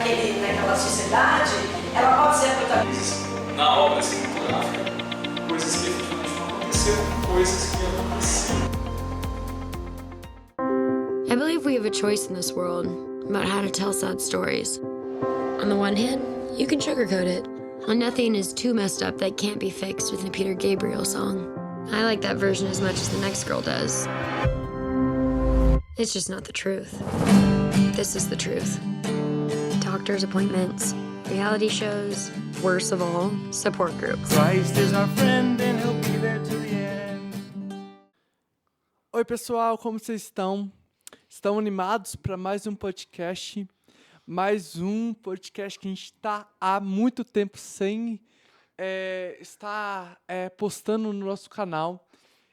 ele, naquela sociedade, ela pode ser a protagonista. Na obra cinematográfica, coisas que efetivamente não aconteceram, coisas que aconteceram. I believe we have a choice in this world about how to tell sad stories. On the one hand, you can sugarcoat it. And nothing is too messed up that can't be fixed with a Peter Gabriel song. I like that version as much as the next girl does. It's just not the truth. This is the truth. Doctor's appointments, reality shows, worst of all, support groups. Christ is our friend and he'll be there to the end. Oi, pessoal, como vocês estão? Estão animados para mais um podcast? Mais um podcast que a gente está há muito tempo sem estar postando no nosso canal.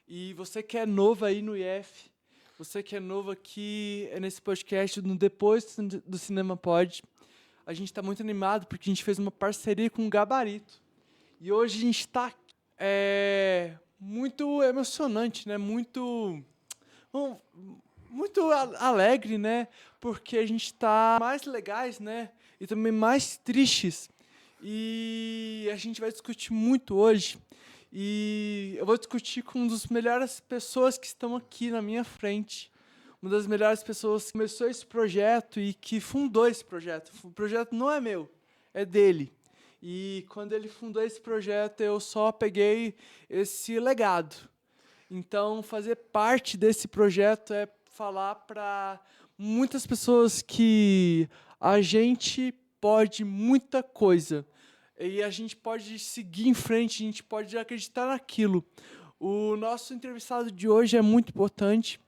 E você que é novo aí no IF, você que é novo aqui nesse podcast no Depois do Cinema Pod, a gente está muito animado porque a gente fez uma parceria com o Gabarito. E hoje a gente está muito emocionante, né? Muito alegre, né? Porque a gente está mais legais, né? E também mais tristes. E a gente vai discutir muito hoje. E eu vou discutir com uma das melhores pessoas que estão aqui na minha frente. Uma das melhores pessoas que começou esse projeto e que fundou esse projeto. O projeto não é meu, é dele. E quando ele fundou esse projeto, eu só peguei esse legado. Então, fazer parte desse projeto é falar para muitas pessoas que a gente pode muita coisa. E a gente pode seguir em frente, a gente pode acreditar naquilo. O nosso entrevistado de hoje é muito importante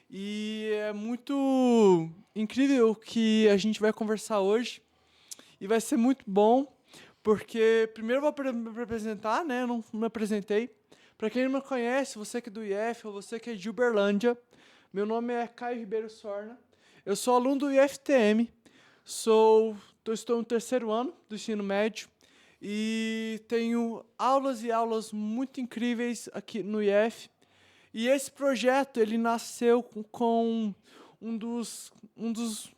e é muito incrível o que a gente vai conversar hoje. E vai ser muito bom, porque primeiro eu vou me apresentar, né? Eu não me apresentei. Para quem não me conhece, você que é do IF ou você que é de Uberlândia, meu nome é Caio Ribeiro Sorna. Eu sou aluno do IFTM, estou no terceiro ano do ensino médio e tenho aulas e aulas muito incríveis aqui no IF. E esse projeto ele nasceu com um dos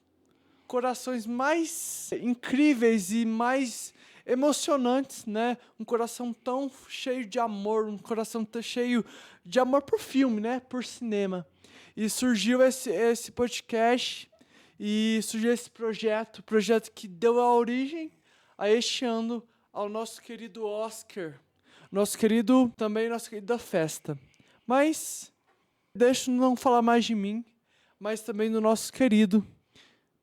corações mais incríveis e mais emocionantes, né? Um coração tão cheio de amor, um coração tão cheio de amor por filme, né? Por cinema. E surgiu esse podcast e surgiu esse projeto que deu a origem a este ano ao nosso querido Oscar, nosso querido da festa. Mas deixa eu não falar mais de mim, mas também do nosso querido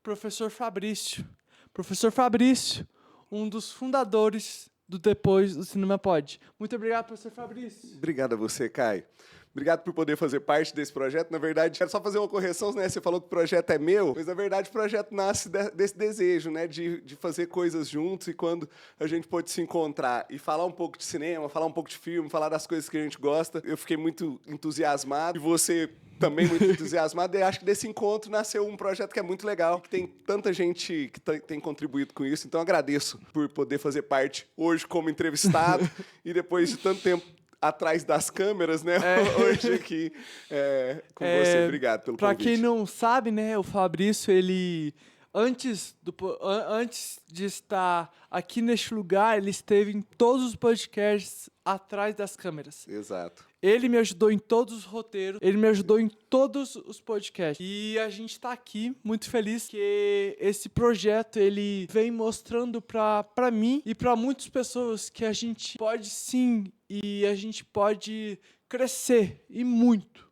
professor Fabrício. Professor Fabrício, um dos fundadores do Depois do Cinema Pod. Muito obrigado, professor Fabrício. Obrigado a você, Caio. Obrigado por poder fazer parte desse projeto. Na verdade, quero só fazer uma correção, né? Você falou que o projeto é meu, mas na verdade o projeto nasce desse desejo, né? De fazer coisas juntos e quando a gente pôde se encontrar e falar um pouco de cinema, falar um pouco de filme, falar das coisas que a gente gosta, eu fiquei muito entusiasmado. E você também muito entusiasmado. E acho que desse encontro nasceu um projeto que é muito legal, que tem tanta gente que tem contribuído com isso. Então, agradeço por poder fazer parte hoje como entrevistado e depois de tanto tempo atrás das câmeras, né? Hoje aqui com você. Obrigado pelo convite. Para quem não sabe, né, o Fabrício, ele antes de estar aqui neste lugar, ele esteve em todos os podcasts atrás das câmeras. Exato. Ele me ajudou em todos os roteiros, ele me ajudou em todos os podcasts. E a gente está aqui muito feliz que esse projeto ele vem mostrando para mim e para muitas pessoas que a gente pode sim e a gente pode crescer e muito.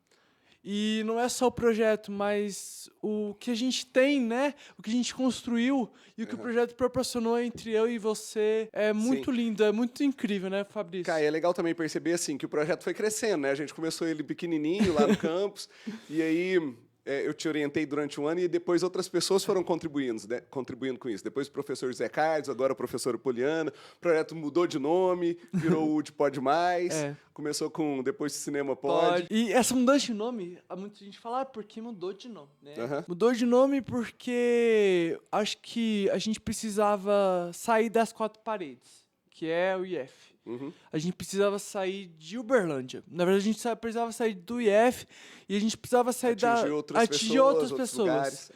E não é só o projeto, mas o que a gente tem, né? O que a gente construiu e o que o projeto proporcionou entre eu e você é muito lindo, é muito incrível, né, Fabrício? Cara, é legal também perceber assim que o projeto foi crescendo, né? A gente começou ele pequenininho lá no campus e aí eu te orientei durante um ano e depois outras pessoas foram contribuindo com isso. Depois o professor José Carlos, agora o professor Poliana. O projeto mudou de nome, virou o de Pod Mais. Começou com Depois do Cinema Pod. E essa mudança de nome, muita gente fala porque mudou de nome, né? Mudou de nome porque acho que a gente precisava sair das quatro paredes, que é o IF. A gente precisava sair de Uberlândia. Na verdade, a gente precisava sair do IF e a gente precisava sair atingir outras pessoas. Lugares.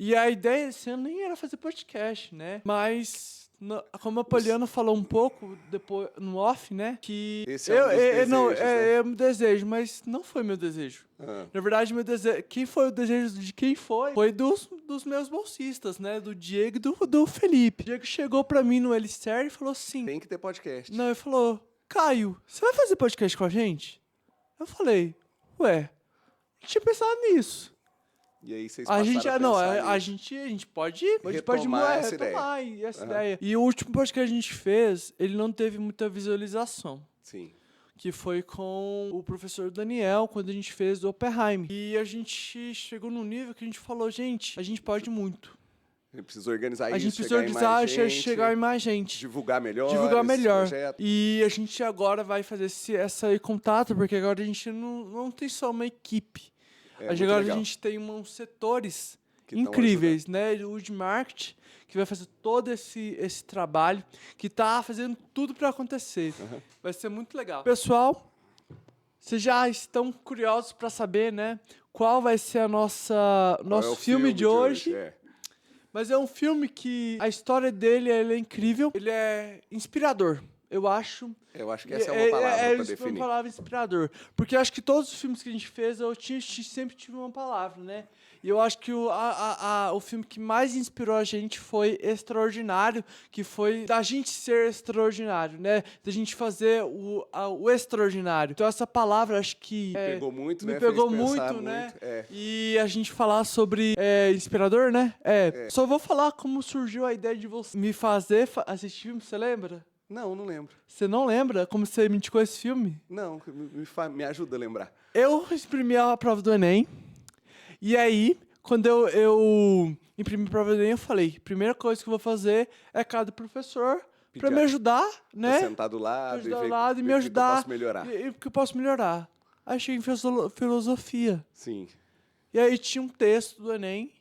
E a ideia esse ano nem era fazer podcast, né? Mas, como a Poliana falou um pouco depois no off, né? Que Esse é um dos desejos, né? é um desejo, mas não foi meu desejo. Ah. Na verdade, meu desejo, quem foi o desejo de quem foi? Foi dos meus bolsistas, né? Do Diego e do Felipe. O Diego chegou pra mim no Elicer e falou assim... Tem que ter podcast. Não, ele falou, Caio, você vai fazer podcast com a gente? Eu falei, ué, não tinha pensado nisso. E aí vocês A passaram gente, a não, pensar a nisso. gente pode Retomar essa retomar essa ideia. E o último podcast que a gente fez, ele não teve muita visualização. Sim. Que foi com o professor Daniel, quando a gente fez do Oppenheim. E a gente chegou num nível que a gente falou, gente, a gente pode muito. A gente precisa organizar A isso, gente precisa chegar em mais gente, chegar em mais gente. divulgar melhor. Divulgar esse melhor. projeto. E a gente agora vai fazer esse contato, porque agora a gente não tem só uma equipe. Muito Agora legal. a gente tem uns setores Que tão incríveis, né? O de marketing, que vai fazer todo esse trabalho, que tá fazendo tudo para acontecer. Vai ser muito legal. Pessoal, vocês já estão curiosos para saber, né? Qual vai ser nosso Qual é o filme de hoje? É. Mas é um filme que a história dele é incrível, ele é inspirador. Eu acho Eu acho que essa é uma palavra para uma definir. palavra inspirador. Porque eu acho que todos os filmes que a gente fez, eu sempre tive uma palavra, né? E eu acho que o filme que mais inspirou a gente foi Extraordinário, que foi da gente ser extraordinário, né? Da gente fazer o extraordinário. Então essa palavra, acho que... Pegou muito, me né? pegou Fez pensar muito, né? É. E a gente falar sobre inspirador, né? Só vou falar como surgiu a ideia de você me fazer assistir filme, você lembra? Não lembro. Você não lembra como você me indicou esse filme? Não, me ajuda a lembrar. Eu imprimi a prova do Enem. E aí, quando eu imprimi a prova do Enem, eu falei, primeira coisa que eu vou fazer é cada professor para me ajudar, né? Sentar do lado, Me ajudar e ver, do lado e ver me o ajudar. que eu posso melhorar. E que eu posso melhorar. Aí cheguei em filosofia. Sim. E aí tinha um texto do Enem.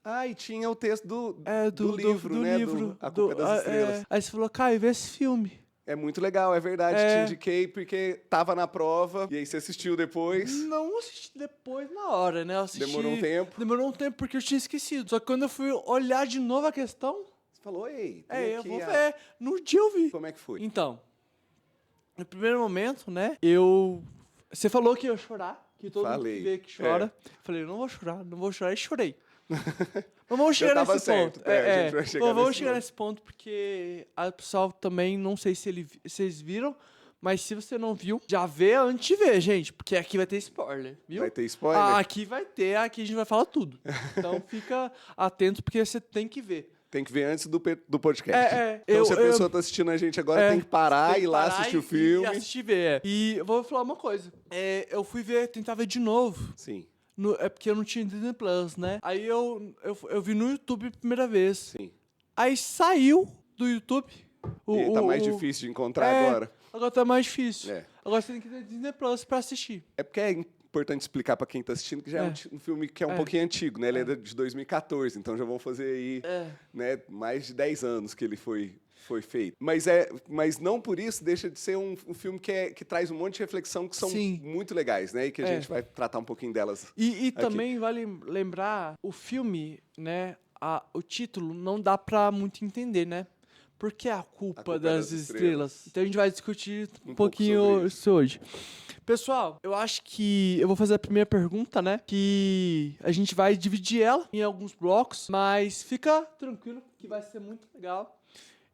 Ah, e tinha o texto do Do livro, né? A Culpa é das Estrelas. Aí você falou, Caio, vê esse filme. É muito legal, é verdade. É. Te indiquei porque tava na prova, e aí você assistiu depois. Não assisti depois na hora, né? Eu assisti, Demorou um tempo. Demorou um tempo porque eu tinha esquecido. Só que quando eu fui olhar de novo a questão, Você falou, ei, tem eu aqui vou ver. No dia eu vi. Como é que foi? Então, no primeiro momento, né? Você falou que ia chorar, que todo mundo Falei. que vê que chora. Falei, eu não vou chorar, e chorei. Mas vamos chegar tava nesse certo, ponto. a gente vai chegar Vamos nesse chegar ponto. nesse ponto, porque a pessoal também, não sei se vocês viram, mas se você não viu, já vê antes de ver, gente, porque aqui vai ter spoiler, viu? Vai ter spoiler? Aqui a gente vai falar tudo. Então fica atento, porque você tem que ver. Tem que ver antes do podcast. É, Então, se a pessoa tá assistindo a gente agora, tem que parar e ir lá assistir o filme. E assistir ver. E eu vou falar uma coisa. Eu fui tentar ver de novo. Sim, É porque eu não tinha Disney Plus, né? Aí eu vi no YouTube a primeira vez. sim. Aí saiu do YouTube. E tá mais difícil de encontrar agora. Agora tá mais difícil. É. Agora você tem que ter Disney Plus pra assistir. É porque é importante explicar pra quem tá assistindo que já é um filme que é um pouquinho antigo, né? Ele é de 2014, então já vão fazer aí né, mais de 10 anos que ele foi feito. Mas não por isso deixa de ser um filme que traz um monte de reflexão que são Sim. muito legais, né? E que a gente vai tratar um pouquinho delas. E também vale lembrar, o filme, né? O título não dá pra muito entender, né? Por que a culpa das estrelas? Então a gente vai discutir um pouquinho sobre isso hoje. Pessoal, eu acho que eu vou fazer a primeira pergunta, né? Que a gente vai dividir ela em alguns blocos, mas fica tranquilo que vai ser muito legal.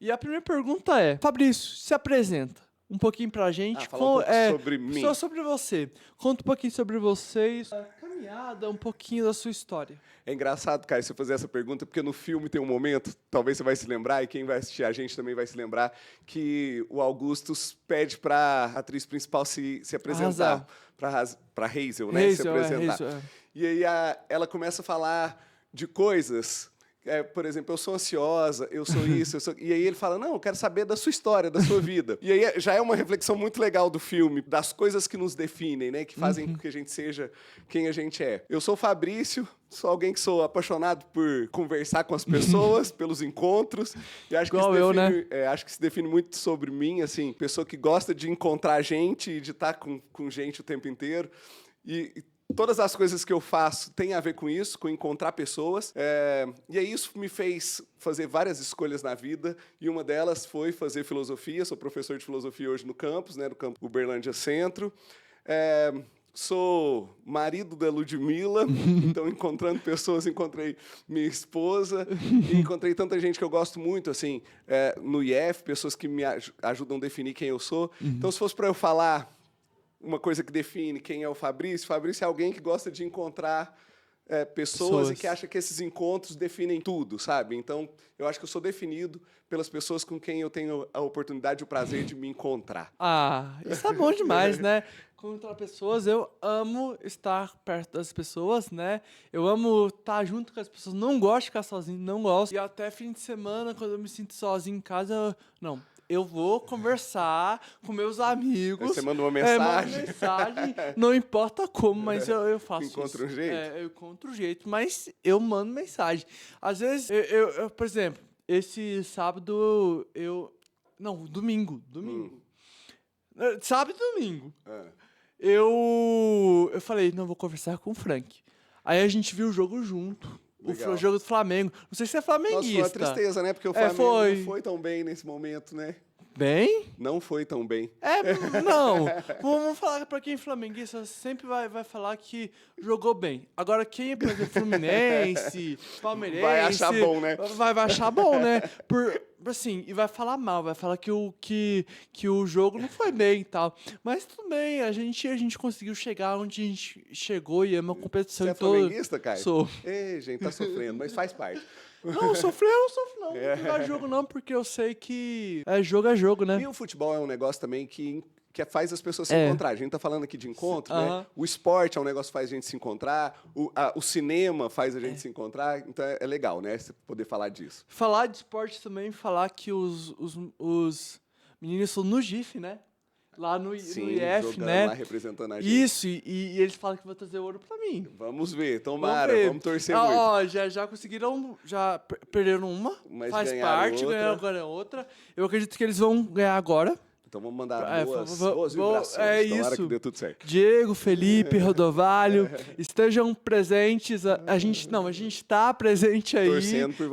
E a primeira pergunta é, Fabrício, se apresenta um pouquinho pra gente. Fala um pouco sobre mim. Só sobre você. Conta um pouquinho sobre você, a caminhada, um pouquinho da sua história. É engraçado, Caio, você fazer essa pergunta, porque no filme tem um momento, talvez você vai se lembrar, e quem vai assistir a gente também vai se lembrar, que o Augustus pede pra atriz principal se apresentar. Pra Hazel, né? Se apresentar. Hazel, E aí ela começa a falar de coisas. Por exemplo, eu sou ansiosa, eu sou isso, E aí ele fala, não, eu quero saber da sua história, da sua vida. E aí já é uma reflexão muito legal do filme, das coisas que nos definem, né? Que fazem com que a gente seja quem a gente é. Eu sou o Fabrício, sou alguém que sou apaixonado por conversar com as pessoas, pelos encontros. E acho que Igual eu, né? acho que se define muito sobre mim, assim, pessoa que gosta de encontrar gente e de estar com gente o tempo inteiro. E Todas as coisas que eu faço têm a ver com isso, com encontrar pessoas. E aí isso me fez fazer várias escolhas na vida. E uma delas foi fazer filosofia. Sou professor de filosofia hoje no campus, né, no campus Uberlândia Centro. Sou marido da Ludmilla, então encontrando pessoas, encontrei minha esposa, e encontrei tanta gente que eu gosto muito, assim, no IF, pessoas que me ajudam a definir quem eu sou. Então, se fosse para eu falar uma coisa que define quem é o Fabrício é alguém que gosta de encontrar pessoas e que acha que esses encontros definem tudo, sabe? Então, eu acho que eu sou definido pelas pessoas com quem eu tenho a oportunidade e o prazer de me encontrar. Ah, isso é bom demais, né? Encontrar pessoas, eu amo estar perto das pessoas, né? Eu amo estar junto com as pessoas, não gosto de ficar sozinho, não gosto. E até fim de semana, quando eu me sinto sozinho em casa, eu vou conversar com meus amigos. Você manda uma mensagem. Manda mensagem, não importa como, mas eu faço Encontra isso. um jeito? Eu encontro um jeito, mas eu mando mensagem. Às vezes, eu por exemplo, esse sábado, domingo. Sábado e domingo. Eu falei, não, vou conversar com o Frank. Aí a gente viu o jogo junto. Legal. O jogo do Flamengo. Não sei se você é flamenguista. Nossa, foi uma tristeza, né? Porque o Flamengo não foi tão bem nesse momento, né? Bem? Não foi tão bem. Não. Vamos falar pra quem é flamenguista, sempre vai falar que jogou bem. Agora, quem é, por exemplo, Fluminense, Palmeirense... Vai achar bom, né? Vai achar bom, né? Assim, e vai falar mal, vai falar que o jogo não foi bem e tal. Mas tudo bem, a gente conseguiu chegar onde a gente chegou e é uma competição Você é em todo... flamenguista, Caio? Sou. Ei, gente, tá sofrendo, mas faz parte. Não, sofrer eu não sofro, não. Não jogar jogo, não, porque eu sei que é jogo, né? E o futebol é um negócio também que faz as pessoas se encontrar. A gente tá falando aqui de encontro, né? O esporte é um negócio que faz a gente se encontrar, o cinema faz a gente se encontrar, então é legal, né? Você poder falar disso. Falar de esporte também, falar que os meninos estão no GIF, né? Lá no IF, né? Lá representando a gente. Isso, e eles falam que vão trazer ouro pra mim. Vamos ver, tomara, vamos torcer muito. Ó, já conseguiram, já perderam uma, mas faz parte, ganharam agora outra. Eu acredito que eles vão ganhar agora. Então vamos mandar boas vibrações. Tomara que dê tudo certo. Diego, Felipe, Rodovalho, estejam presentes. A gente está presente aí.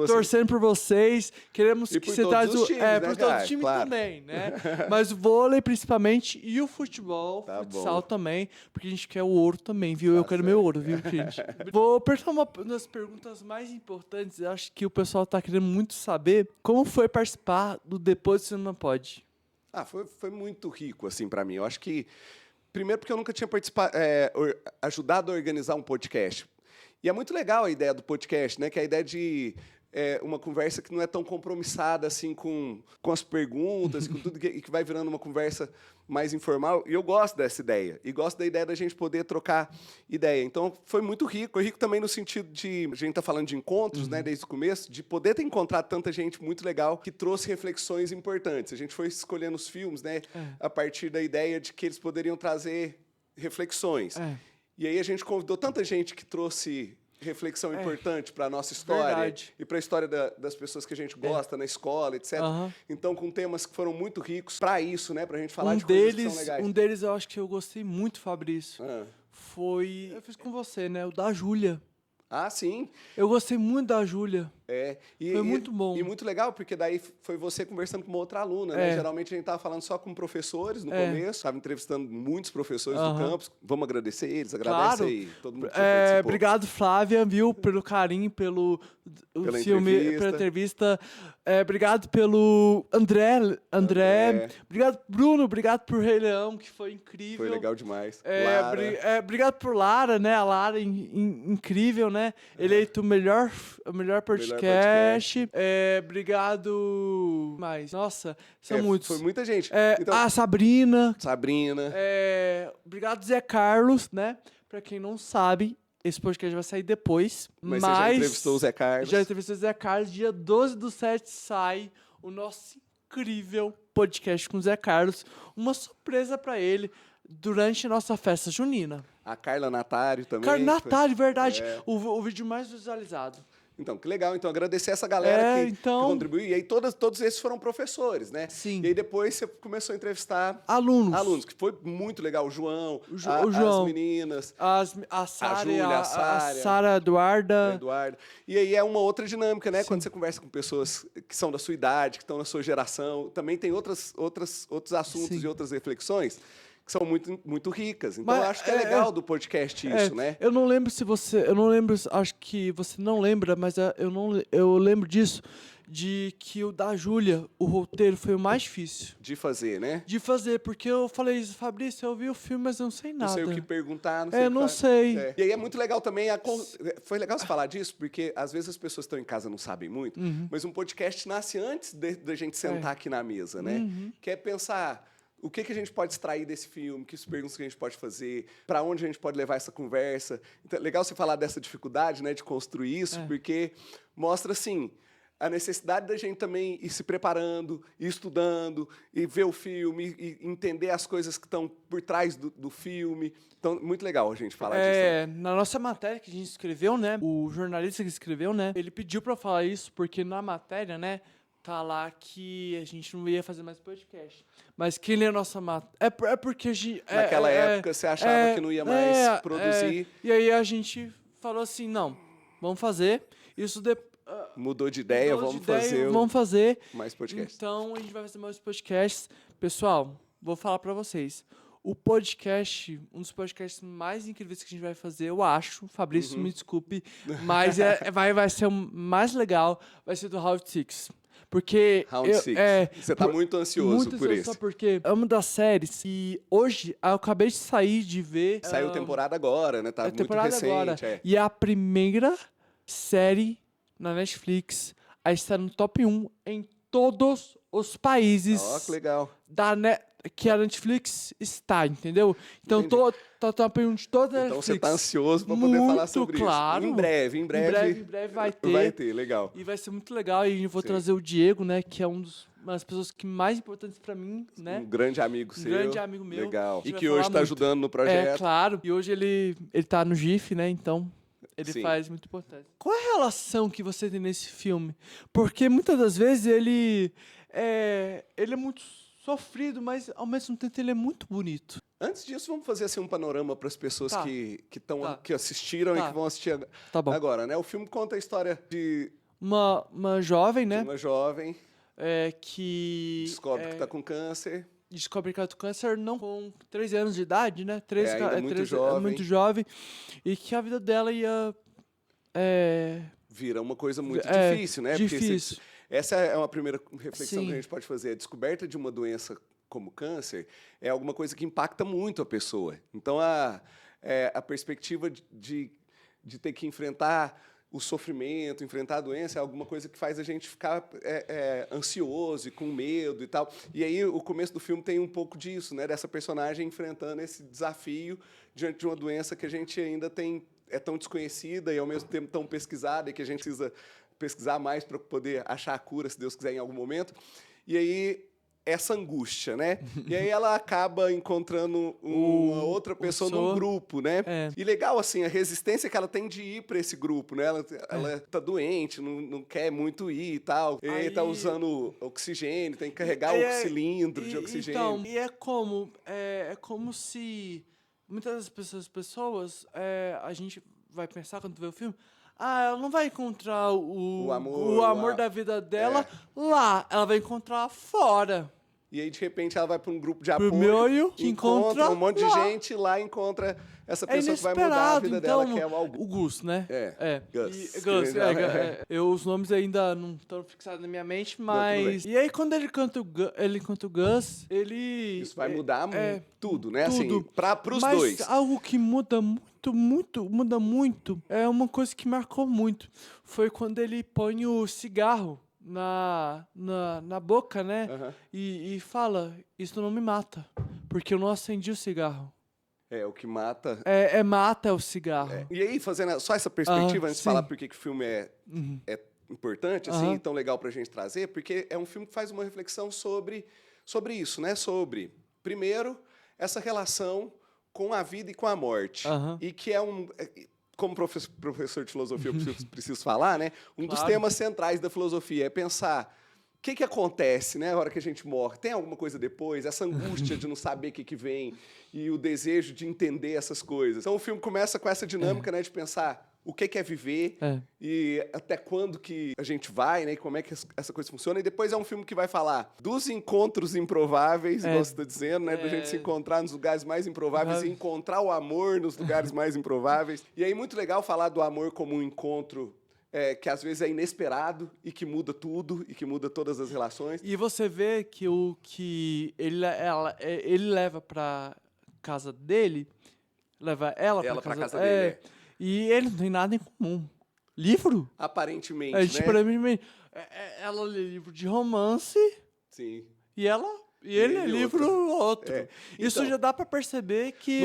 Torcendo por vocês. Queremos e que por você todos os times, né, por todos os times claro. também, né? Mas o vôlei principalmente e o futebol, futsal também, porque a gente quer o ouro também, viu? Eu quero meu ouro, viu, gente? Vou apertar uma das perguntas mais importantes. Eu acho que o pessoal tá querendo muito saber como foi participar do Depois do Cinema Pod. Foi muito rico, assim, para mim. Eu acho que, primeiro, porque eu nunca tinha ajudado a organizar um podcast. E é muito legal a ideia do podcast, né? Que é a ideia de uma conversa que não é tão compromissada, assim, com as perguntas, com tudo, que vai virando uma conversa mais informal. E eu gosto dessa ideia. E gosto da ideia da gente poder trocar ideia. Então, foi muito rico. Foi rico também no sentido de... A gente tá falando de encontros, né? Desde o começo. De poder ter encontrado tanta gente muito legal que trouxe reflexões importantes. A gente foi escolhendo os filmes, né? A partir da ideia de que eles poderiam trazer reflexões. E aí a gente convidou tanta gente que trouxe... reflexão importante para a nossa história e para a história das pessoas que a gente gosta na escola, etc. Então, com temas que foram muito ricos para isso, né? Para a gente falar de coisas que são legais. Um deles eu acho que eu gostei muito, Fabrício. Foi... Eu fiz com você, né? O da Júlia. Ah, sim. Eu gostei muito da Júlia. Foi muito bom. E muito legal, porque daí foi você conversando com uma outra aluna, né? Geralmente a gente estava falando só com professores no começo, estava entrevistando muitos professores do campus. Vamos agradecer eles, agradece aí todo mundo que participou. Obrigado, Flávia, viu, pelo carinho, pela entrevista. Obrigado pelo André. Obrigado, Bruno. Obrigado por Rei Leão, que foi incrível. Foi legal demais. Obrigado por Lara, né? A Lara, incrível, né? Eleito o melhor podcast. Obrigado. Nossa, são muitos. Foi muita gente. Então, a Sabrina. Obrigado, Zé Carlos, né? Pra quem não sabe, esse podcast vai sair depois. Mas você já entrevistou o Zé Carlos? Já entrevistou o Zé Carlos. Dia 12/7 sai o nosso incrível podcast com o Zé Carlos. Uma surpresa pra ele durante a nossa festa junina. A Carla Natário também. Carla Natário, verdade. O vídeo mais visualizado. Então, que legal. Então, agradecer essa galera que então... contribuiu. E aí, todos esses foram professores, né? Sim. E aí, depois, você começou a entrevistar... Alunos. Que foi muito legal. O João, o João, as meninas... a Sara, Júlia, a Sária, a Sara Eduarda. a Eduarda. E aí, é uma outra dinâmica, né? Sim. Quando você conversa com pessoas que são da sua idade, que estão na sua geração. Também tem outros assuntos Sim. e outras reflexões que são muito, muito ricas. Então, Mas eu acho que é legal do podcast isso, né? Eu não lembro acho que você não lembra, mas eu lembro disso, de que o da Júlia, o roteiro foi o mais difícil. De fazer, né? De fazer, porque eu falei, Fabrício, eu vi o filme, mas eu não sei nada. Não sei o que perguntar, não sei o que não fazer. sei. E aí é muito legal também, foi legal você falar disso, porque às vezes as pessoas estão em casa e não sabem muito, mas um podcast nasce antes da gente sentar aqui na mesa, né? Que é pensar... O que a gente pode extrair desse filme? Que perguntas que a gente pode fazer? Para onde a gente pode levar essa conversa? Então, é legal você falar dessa dificuldade, né, de construir isso, porque mostra, assim, a necessidade da gente também ir se preparando, ir estudando, e ver o filme, e entender as coisas que estão por trás do filme. Então, muito legal a gente falar disso. Na nossa matéria que a gente escreveu, né, o jornalista que escreveu, né, ele pediu para falar isso, porque na matéria, né, tá lá que a gente não ia fazer mais podcast. Mas quem lê a nossa matéria... É porque a gente... Naquela época, você achava que não ia mais produzir. E aí a gente falou assim, não, vamos fazer. Isso mudou de ideia, vamos fazer mais podcasts. Então, a gente vai fazer mais podcasts. Pessoal, vou falar pra vocês. O podcast, um dos podcasts mais incríveis que a gente vai fazer, eu acho, Fabrício, me desculpe, mas vai ser o mais legal, vai ser do Round 6. Porque Round 6. Você está muito ansioso por isso. Só porque é uma das séries e hoje eu acabei de sair de ver. Saiu temporada agora, né? Tá muito recente. Agora. E é a primeira série na Netflix a estar no top 1 em todos os países. Ó, que legal. Que a Netflix está, entendeu? Então, tá top 1 de toda a Netflix. Então, você tá ansioso para poder falar sobre claro. isso. Em breve vai ter. Vai ter, legal. E vai ser muito legal. E eu vou trazer o Diego, né? Que é uma das pessoas que mais importantes para mim, né? Um grande amigo seu. Um grande amigo meu. Legal. E que hoje tá ajudando no projeto. Claro. E hoje ele tá no GIF, né? Então... Ele faz muito importante. Qual é a relação que você tem nesse filme? Porque muitas das vezes ele é muito sofrido, mas ao mesmo tempo ele é muito bonito. Antes disso, vamos fazer assim um panorama para as pessoas que assistiram e que vão assistir agora, né? O filme conta a história de uma jovem, né? De uma jovem que descobre que está com câncer. Descobre que ela tem câncer não com 13 anos de idade, né? Muito jovem. E que a vida dela ia... Vira uma coisa muito difícil, né? Difícil. Porque essa é uma primeira reflexão que a gente pode fazer. A descoberta de uma doença como câncer é alguma coisa que impacta muito a pessoa. Então, a perspectiva de ter que enfrentar o sofrimento, enfrentar a doença, é alguma coisa que faz a gente ficar ansioso e com medo e tal. E aí, o começo do filme tem um pouco disso, né? Dessa personagem enfrentando esse desafio diante de uma doença que a gente ainda é tão desconhecida e, ao mesmo tempo, tão pesquisada e que a gente precisa pesquisar mais para poder achar a cura, se Deus quiser, em algum momento. E aí, essa angústia, né? E aí ela acaba encontrando uma outra pessoa num grupo, né? E legal, assim, a resistência que ela tem de ir para esse grupo, né? Ela tá doente, não quer muito ir e tal. E aí tá usando oxigênio, tem que carregar o cilindro de oxigênio. Então, e é como se muitas das pessoas, a gente vai pensar quando vê o filme, ela não vai encontrar o amor da vida dela lá. Ela vai encontrar fora. E aí, de repente, ela vai para um grupo de apoio. Meio que encontra um monte de gente lá, encontra essa pessoa que vai mudar a vida dela, que é o Augusto. O Gus, né? Gus. Os nomes ainda não estão fixados na minha mente, mas... E aí, quando ele canta o Gus, ele... Isso vai mudar tudo, né? Tudo. Assim, pros mas dois. Mas algo que muda muito, é uma coisa que marcou muito. Foi quando ele põe o cigarro na boca, né? E fala, isso não me mata, porque eu não acendi o cigarro. O que mata... Mata o cigarro. E aí, fazendo só essa perspectiva, antes de falar por que o filme é importante, assim, tão legal pra gente trazer, porque é um filme que faz uma reflexão sobre isso, né? Sobre, primeiro, essa relação com a vida e com a morte. E que como professor de filosofia, eu preciso falar, né? Um dos Claro. temas centrais da filosofia é pensar o que acontece, né, na hora que a gente morre. Tem alguma coisa depois? Essa angústia de não saber o que vem e o desejo de entender essas coisas. Então, o filme começa com essa dinâmica, né, de pensar o que é viver e até quando que a gente vai, né, e como é que essa coisa funciona. E depois é um filme que vai falar dos encontros improváveis, igual você está dizendo, né, da gente se encontrar nos lugares mais improváveis e encontrar o amor nos lugares mais improváveis. E aí, muito legal falar do amor como um encontro que às vezes é inesperado e que muda tudo e que muda todas as relações. E você vê que o que ele leva pra casa dele, leva ela pra casa dele. E ele não tem nada em comum. Livro? Aparentemente, A gente, né? provavelmente, ela lê livro de romance Sim. e ele lê livro outro. Isso Então, já dá pra perceber que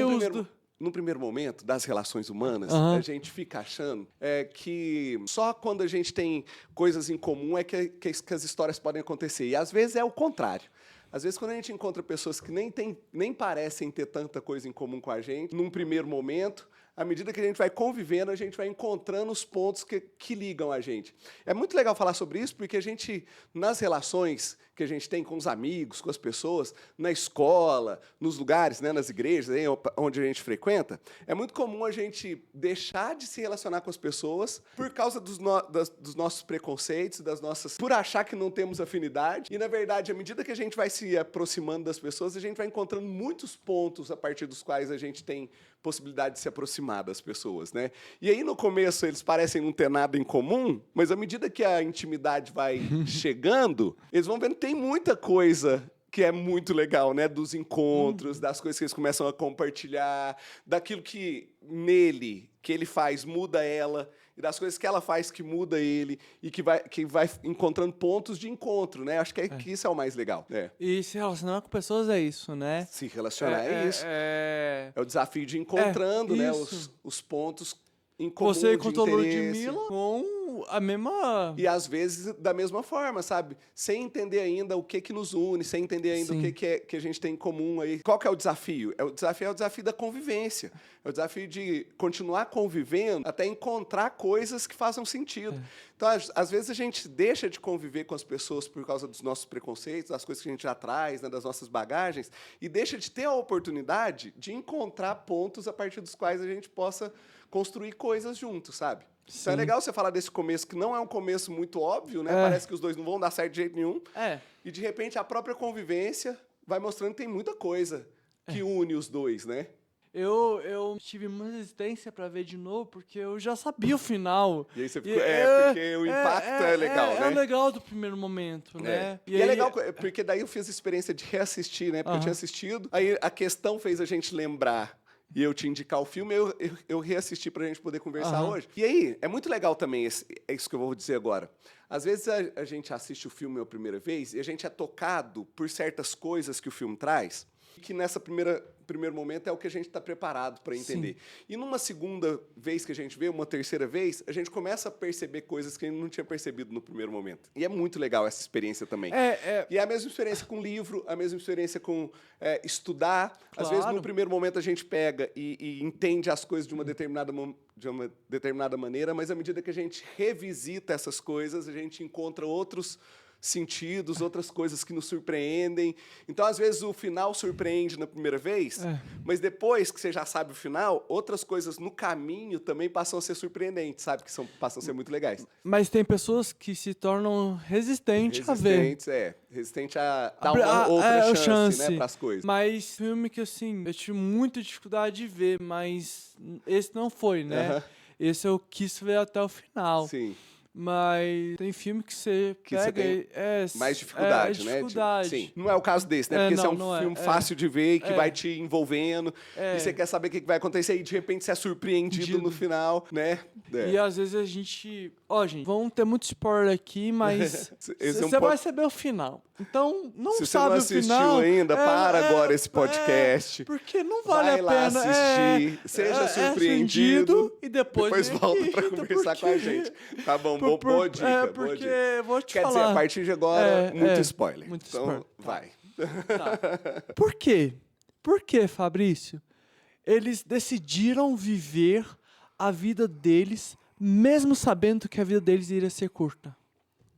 no primeiro momento das relações humanas, Aham. a gente fica achando que só quando a gente tem coisas em comum é que as histórias podem acontecer. E às vezes é o contrário. Às vezes, quando a gente encontra pessoas que nem parecem ter tanta coisa em comum com a gente, num primeiro momento, à medida que a gente vai convivendo, a gente vai encontrando os pontos que ligam a gente. É muito legal falar sobre isso, porque a gente, nas relações que a gente tem com os amigos, com as pessoas, na escola, nos lugares, né, nas igrejas, onde a gente frequenta, é muito comum a gente deixar de se relacionar com as pessoas por causa dos nossos preconceitos, por achar que não temos afinidade. E, na verdade, à medida que a gente vai se aproximando das pessoas, a gente vai encontrando muitos pontos a partir dos quais a gente tem possibilidade de se aproximar das pessoas, né? E aí, no começo, eles parecem não ter nada em comum, mas à medida que a intimidade vai chegando, eles vão vendo que tem muita coisa que é muito legal, né? Dos encontros, das coisas que eles começam a compartilhar, daquilo que ele faz, muda ela, e das coisas que ela faz que muda ele, e que vai encontrando pontos de encontro, né? Acho que isso é o mais legal. E se relacionar com pessoas é isso, né? Se relacionar é isso. É É o desafio de ir encontrando, né, isso. os pontos em comum, Você de encontrou interesse. Ludmilla com a mesma... E às vezes da mesma forma, sabe? Sem entender ainda o que nos une, sem entender ainda Sim. o que a gente tem em comum aí. Qual que é o desafio? É o desafio da convivência. É o desafio de continuar convivendo até encontrar coisas que façam sentido. Então, às vezes a gente deixa de conviver com as pessoas por causa dos nossos preconceitos, das coisas que a gente já traz, né, das nossas bagagens, e deixa de ter a oportunidade de encontrar pontos a partir dos quais a gente possa construir coisas juntos, sabe? Então é legal você falar desse começo, que não é um começo muito óbvio, né? Parece que os dois não vão dar certo de jeito nenhum. E, de repente, a própria convivência vai mostrando que tem muita coisa que une os dois, né? Eu tive uma resistência pra ver de novo, porque eu já sabia o final. E aí você ficou... porque o impacto é legal, né? É legal do primeiro momento, né? E é legal, porque daí eu fiz a experiência de reassistir, né? Porque eu tinha assistido, aí a questão fez a gente lembrar e eu te indicar o filme, eu reassisti pra gente poder conversar hoje. E aí, é muito legal também, é isso que eu vou dizer agora. Às vezes a gente assiste o filme a primeira vez e a gente é tocado por certas coisas que o filme traz, que nessa primeiro momento é o que a gente está preparado para entender. Sim. E numa segunda vez que a gente vê, uma terceira vez, a gente começa a perceber coisas que a gente não tinha percebido no primeiro momento. E é muito legal essa experiência também. E é a mesma experiência com livro, a mesma experiência com estudar. Claro. Às vezes, no primeiro momento, a gente pega e entende as coisas de uma determinada maneira, mas à medida que a gente revisita essas coisas, a gente encontra outros sentidos, outras coisas que nos surpreendem. Então, às vezes, o final surpreende na primeira vez, mas depois que você já sabe o final, outras coisas no caminho também passam a ser surpreendentes, sabe? Que passam a ser muito legais. Mas tem pessoas que se tornam resistentes a ver. Resistente a dar uma outra chance, né, pras coisas. Mas filme que, assim, eu tive muita dificuldade de ver, mas esse não foi, né? Esse eu quis ver até o final. Sim. Mas tem filme que você pega tem mais dificuldade, né? Sim. Não é o caso desse, né? Porque esse é um filme fácil de ver e que vai te envolvendo. E você quer saber o que vai acontecer e de repente você é surpreendido no final, né? E às vezes a gente... gente, vamos ter muito spoiler aqui, mas você vai saber o final. Então, não se sabe o final... Se você não assistiu ainda, para agora esse podcast. Porque não vale a pena. Vai lá assistir, seja surpreendido e depois volta pra conversar com a gente. Tá bom, boa dica. Porque vou te falar. Quer dizer, a partir de agora, muito spoiler. Muito então, spoiler. Vai. Tá. Por quê? Por quê, Fabrício? Eles decidiram viver a vida deles, mesmo sabendo que a vida deles iria ser curta?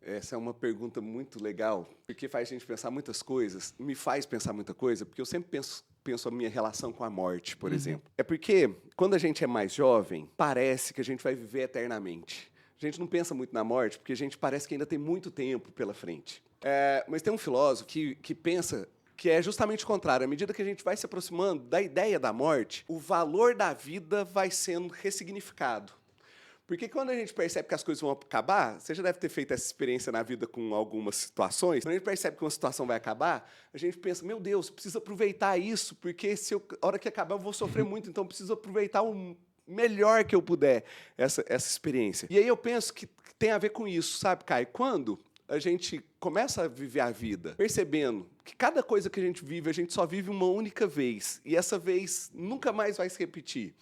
Essa é uma pergunta muito legal, porque faz a gente pensar muitas coisas, me faz pensar muita coisa, porque eu sempre penso a minha relação com a morte, por exemplo. É porque, quando a gente é mais jovem, parece que a gente vai viver eternamente. A gente não pensa muito na morte, porque a gente parece que ainda tem muito tempo pela frente. Mas tem um filósofo que pensa que é justamente o contrário. À medida que a gente vai se aproximando da ideia da morte, o valor da vida vai sendo ressignificado. Porque quando a gente percebe que as coisas vão acabar, você já deve ter feito essa experiência na vida com algumas situações, quando a gente percebe que uma situação vai acabar, a gente pensa, meu Deus, preciso aproveitar isso, porque a hora que acabar eu vou sofrer muito, então preciso aproveitar o melhor que eu puder essa experiência. E aí eu penso que tem a ver com isso, sabe, Caio? Quando a gente começa a viver a vida percebendo que cada coisa que a gente só vive uma única vez, e essa vez nunca mais vai se repetir.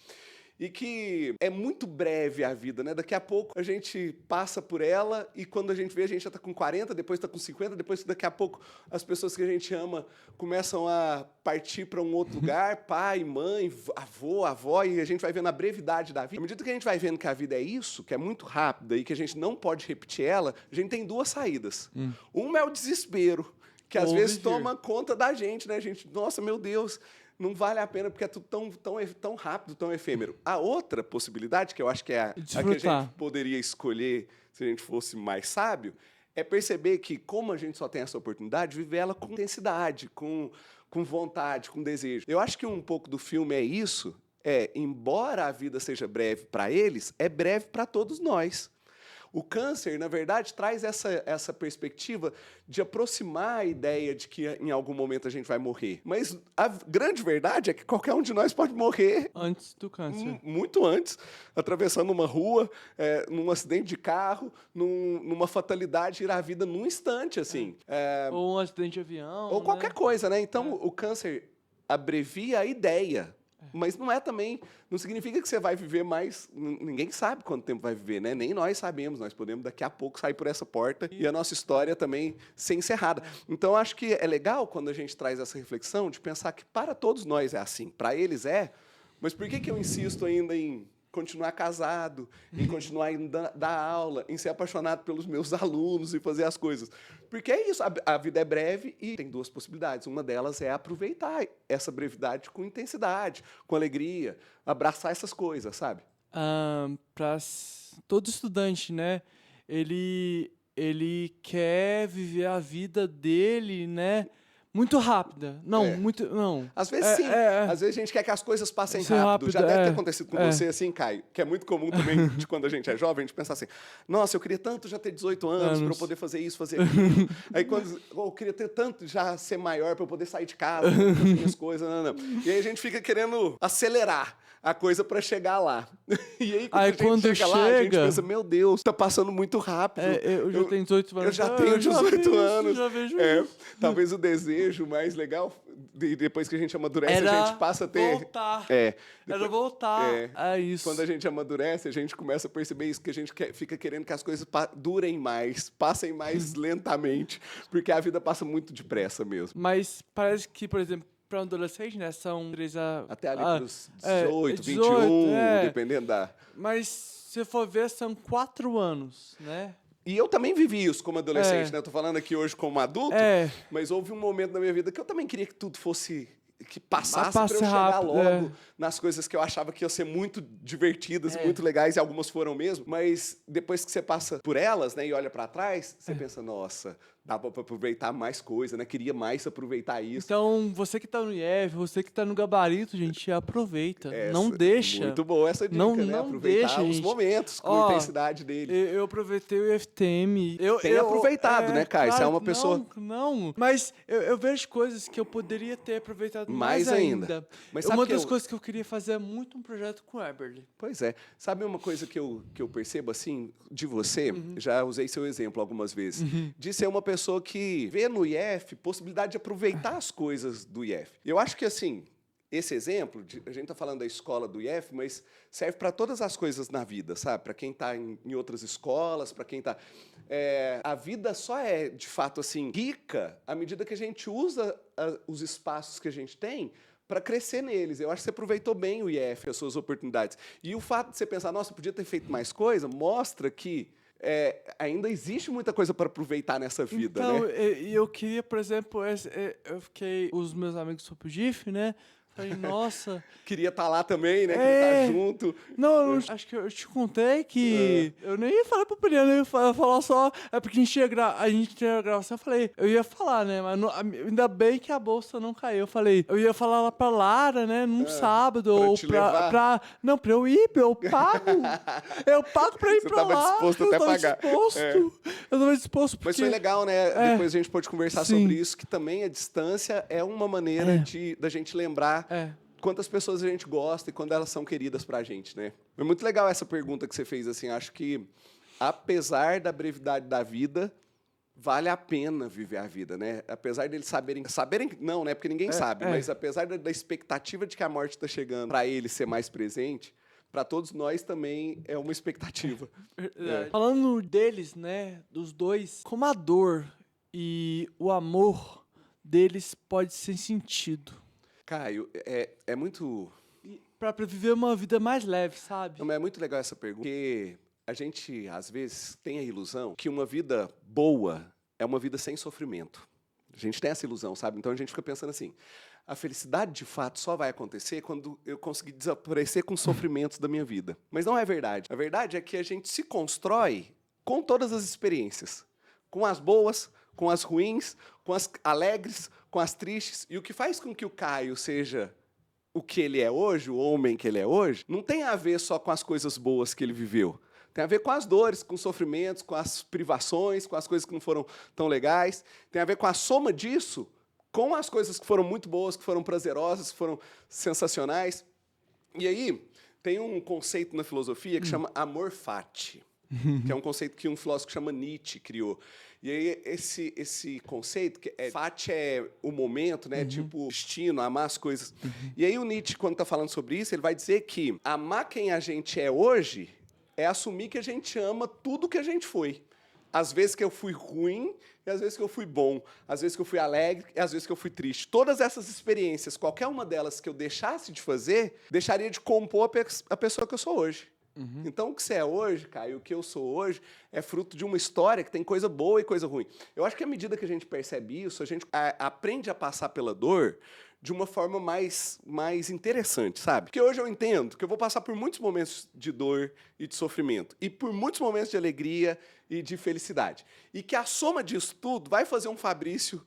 E que é muito breve a vida, né? Daqui a pouco a gente passa por ela e quando a gente vê, a gente já está com 40, depois está com 50, depois daqui a pouco as pessoas que a gente ama começam a partir para um outro lugar, pai, mãe, avô, avó, e a gente vai vendo a brevidade da vida. À medida que a gente vai vendo que a vida é isso, que é muito rápida e que a gente não pode repetir ela, a gente tem duas saídas. Uma é o desespero, que às vezes toma conta da gente, né, gente? Nossa, meu Deus, não vale a pena porque é tudo tão rápido, tão efêmero. A outra possibilidade, que eu acho que é a que a gente poderia escolher se a gente fosse mais sábio, é perceber que, como a gente só tem essa oportunidade, viver ela com intensidade, com vontade, com desejo. Eu acho que um pouco do filme é isso, embora a vida seja breve para eles, é breve para todos nós. O câncer, na verdade, traz essa perspectiva de aproximar a ideia de que em algum momento a gente vai morrer. Mas a grande verdade é que qualquer um de nós pode morrer antes do câncer. Muito antes, atravessando uma rua, num acidente de carro, numa fatalidade, ir à vida num instante, assim. Ou um acidente de avião. Ou qualquer coisa, né? Então, o câncer abrevia a ideia. Mas não significa que você vai viver mais, ninguém sabe quanto tempo vai viver, né? Nem nós sabemos, nós podemos daqui a pouco sair por essa porta e a nossa história também ser encerrada. Então, acho que é legal quando a gente traz essa reflexão de pensar que para todos nós é assim, para eles mas por que eu insisto ainda em continuar casado, em continuar indo dar aula, em ser apaixonado pelos meus alunos e fazer as coisas? Porque é isso, a vida é breve e tem duas possibilidades. Uma delas é aproveitar essa brevidade com intensidade, com alegria, abraçar essas coisas, sabe? Para todo estudante, né? Ele quer viver a vida dele, né? Muito rápida. Não. Às vezes sim. Às vezes a gente quer que as coisas passem rápido. Já deve ter acontecido com você assim, Caio, que é muito comum também de quando a gente é jovem, a gente pensar assim, nossa, eu queria tanto já ter 18 anos para eu poder fazer isso, fazer aquilo. Aí eu queria ter tanto já ser maior para eu poder sair de casa, fazer as coisas. Não. E aí a gente fica querendo acelerar a coisa para chegar lá. E aí quando a gente chega lá, a gente pensa, meu Deus, tá passando muito rápido. Eu já tenho 18 anos. Eu já tenho 18 anos. Já vejo isso. Talvez o desejo mais legal, depois que a gente amadurece, a gente passa a ter... Voltar a isso. Quando a gente amadurece, a gente começa a perceber isso, que a gente fica querendo que as coisas durem mais, passem mais lentamente, porque a vida passa muito depressa mesmo. Mas parece que, por exemplo, para um adolescente, né, são 3 a... Até ali pros 18, 21, dependendo da... Mas, se for ver, são 4 anos, né? E eu também vivi isso como adolescente, né? Eu tô falando aqui hoje como adulto, mas houve um momento na minha vida que eu também queria que tudo fosse... que passasse para eu chegar logo nas coisas que eu achava que iam ser muito divertidas, muito legais, e algumas foram mesmo, mas depois que você passa por elas, né, e olha para trás, você pensa, nossa, dá para aproveitar mais coisa, né? Queria mais aproveitar isso. Então, você que tá no IF, você que tá no gabarito, gente, aproveita. Não deixa. Muito boa essa dica, né? Aproveitar os momentos com a intensidade dele. Eu aproveitei o IFTM. Tem aproveitado, né, Caio? Você é uma pessoa... Não, mas eu vejo coisas que eu poderia ter aproveitado mais ainda. Mas uma das coisas que eu queria fazer é muito um projeto com o Eberly. Pois é. Sabe uma coisa que eu percebo, assim, de você? Já usei seu exemplo algumas vezes. De ser uma pessoa que vê no IF possibilidade de aproveitar as coisas do IF. Eu acho que, assim, esse exemplo, a gente está falando da escola do IF, mas serve para todas as coisas na vida, sabe? Para quem está em outras escolas, para quem está... a vida só é, de fato, assim, rica à medida que a gente usa os espaços que a gente tem para crescer neles. Eu acho que você aproveitou bem o IF, as suas oportunidades. E o fato de você pensar, nossa, podia ter feito mais coisa, mostra que ainda existe muita coisa para aproveitar nessa vida, então, né? eu queria, por exemplo, eu fiquei, os meus amigos foram pro GIF, né? Falei, nossa... Queria estar lá também, né? Queria estar junto. Não, acho que eu te contei que eu nem ia falar pro Poliano, eu ia falar só... É porque a gente tinha gravação, eu ia falar, né? Mas ainda bem que a bolsa não caiu. Eu falei, eu ia falar lá pra Lara, né? Num sábado. Pra ou te levar? Não, pra eu ir, eu pago. Eu pago pra ir Você pra tava disposto disposto até pagar. Eu tava disposto porque... Mas foi legal, né? Depois a gente pode conversar Sim. sobre isso, que também a distância é uma maneira da gente lembrar quantas pessoas a gente gosta e quando elas são queridas pra gente, né? Foi muito legal essa pergunta que você fez, assim, acho que apesar da brevidade da vida, vale a pena viver a vida, né? Apesar deles saberem não, né? Porque ninguém sabe, mas apesar da expectativa de que a morte está chegando para eles ser mais presente, para todos nós também é uma expectativa. Falando deles, né, dos dois, como a dor e o amor deles pode ser sentido. Caio, é muito... Pra viver uma vida mais leve, sabe? Não, mas é muito legal essa pergunta, porque a gente, às vezes, tem a ilusão que uma vida boa é uma vida sem sofrimento. A gente tem essa ilusão, sabe? Então a gente fica pensando assim, a felicidade, de fato, só vai acontecer quando eu conseguir desaparecer com os sofrimentos da minha vida. Mas não é verdade. A verdade é que a gente se constrói com todas as experiências. Com as boas, com as ruins, com as alegres, com as tristes. E o que faz com que o Caio seja o que ele é hoje, o homem que ele é hoje, não tem a ver só com as coisas boas que ele viveu. Tem a ver com as dores, com os sofrimentos, com as privações, com as coisas que não foram tão legais. Tem a ver com a soma disso, com as coisas que foram muito boas, que foram prazerosas, que foram sensacionais. E aí, tem um conceito na filosofia que chama amor fati, que é um conceito que um filósofo que chama Nietzsche criou. E aí, esse conceito, fati é o momento, né? Tipo, destino, amar as coisas. E aí, o Nietzsche, quando está falando sobre isso, ele vai dizer que amar quem a gente é hoje é assumir que a gente ama tudo que a gente foi. Às vezes que eu fui ruim e às vezes que eu fui bom. Às vezes que eu fui alegre e às vezes que eu fui triste. Todas essas experiências, qualquer uma delas que eu deixasse de fazer, deixaria de compor a pessoa que eu sou hoje. Então, o que você é hoje, Caio, o que eu sou hoje, é fruto de uma história que tem coisa boa e coisa ruim. Eu acho que à medida que a gente percebe isso, a gente aprende a passar pela dor de uma forma mais interessante, sabe? Porque hoje eu entendo que eu vou passar por muitos momentos de dor e de sofrimento, e por muitos momentos de alegria e de felicidade. E que a soma disso tudo vai fazer um Fabrício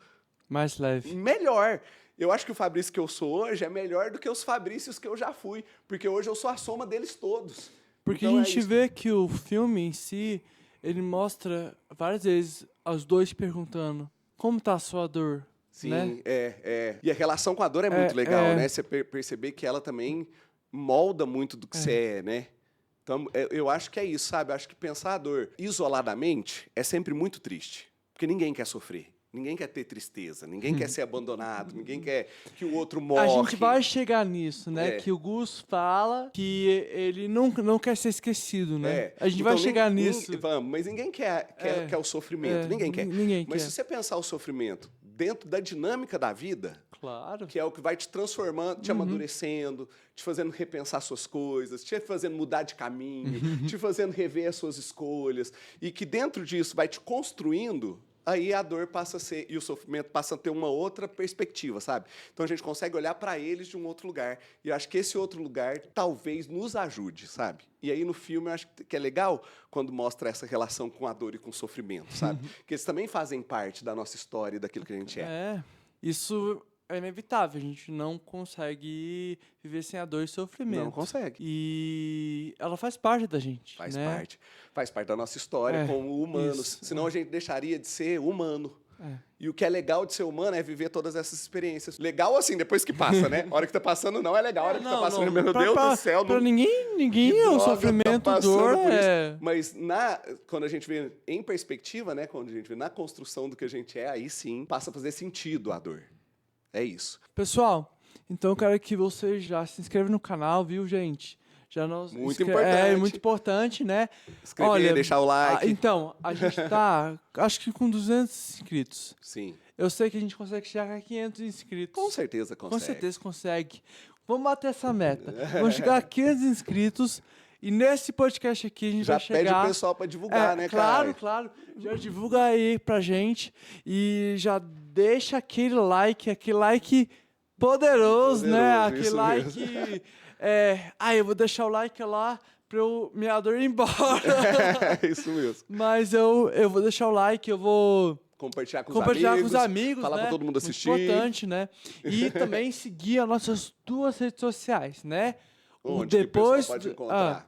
Mais leve. melhor. Eu acho que o Fabrício que eu sou hoje é melhor do que os Fabrícios que eu já fui, porque hoje eu sou a soma deles todos. Porque Então a gente vê que o filme em si, ele mostra várias vezes os dois perguntando como tá a sua dor, Sim, né? E a relação com a dor é muito legal, né? Você perceber que ela também molda muito do que você é, né? Então, eu acho que é isso, sabe? Eu acho que pensar a dor isoladamente é sempre muito triste, porque ninguém quer sofrer. Ninguém quer ter tristeza, ninguém quer ser abandonado, ninguém quer que o outro morra. A gente vai chegar nisso, né? É. Que o Gus fala que ele não quer ser esquecido, né? A gente vai Então, chegar nisso. Vamos, mas ninguém quer o sofrimento, ninguém quer. Ninguém Mas quer. se você pensar o sofrimento dentro da dinâmica da vida, Claro. que é o que vai te transformando, te amadurecendo, te fazendo repensar suas coisas, te fazendo mudar de caminho, te fazendo rever as suas escolhas, e que dentro disso vai te construindo, aí a dor passa a ser, e o sofrimento passa a ter uma outra perspectiva, sabe? Então a gente consegue olhar para eles de um outro lugar, e eu acho que esse outro lugar talvez nos ajude, sabe? E aí no filme eu acho que é legal quando mostra essa relação com a dor e com o sofrimento, sabe? Que eles também fazem parte da nossa história e daquilo que a gente é. Isso é inevitável, a gente não consegue viver sem a dor e sofrimento. Não consegue. E ela faz parte da gente, Faz né? parte. Faz parte da nossa história como humanos. isso. Senão a gente deixaria de ser humano. E o que é legal de ser humano é viver todas essas experiências. Legal assim, depois que passa, né? A hora que tá passando não é legal. A hora que tá passando, meu Deus do céu. Pra não... ninguém que o droga, sofrimento, tá passando dor por isso. é... Mas quando a gente vê em perspectiva, né? Quando a gente vê na construção do que a gente é, aí sim passa a fazer sentido a dor. É isso. Pessoal, então eu quero que você já se inscreva no canal, viu, gente? Já não Muito É importante. muito importante, né? Inscrever, deixar o like. Então, a gente tá, acho que com 200 inscritos. Sim, Eu sei que a gente consegue chegar a 500 inscritos. com certeza consegue. Com certeza consegue. Vamos bater essa meta. Vamos chegar a 500 inscritos. E nesse podcast aqui a gente Já vai chegar... pede o pessoal pra divulgar, né, claro, cara? Claro. Já divulga aí pra gente. E já deixa aquele like poderoso, né? Poderoso, Aquele isso like... eu vou deixar o like lá para o meador ir embora. É isso mesmo. Mas eu vou deixar o like, eu vou Compartilhar com os amigos, falar né? pra todo mundo assistir. Muito importante, né? E também seguir as nossas 2 redes sociais, né? Onde que o pessoal pode encontrar?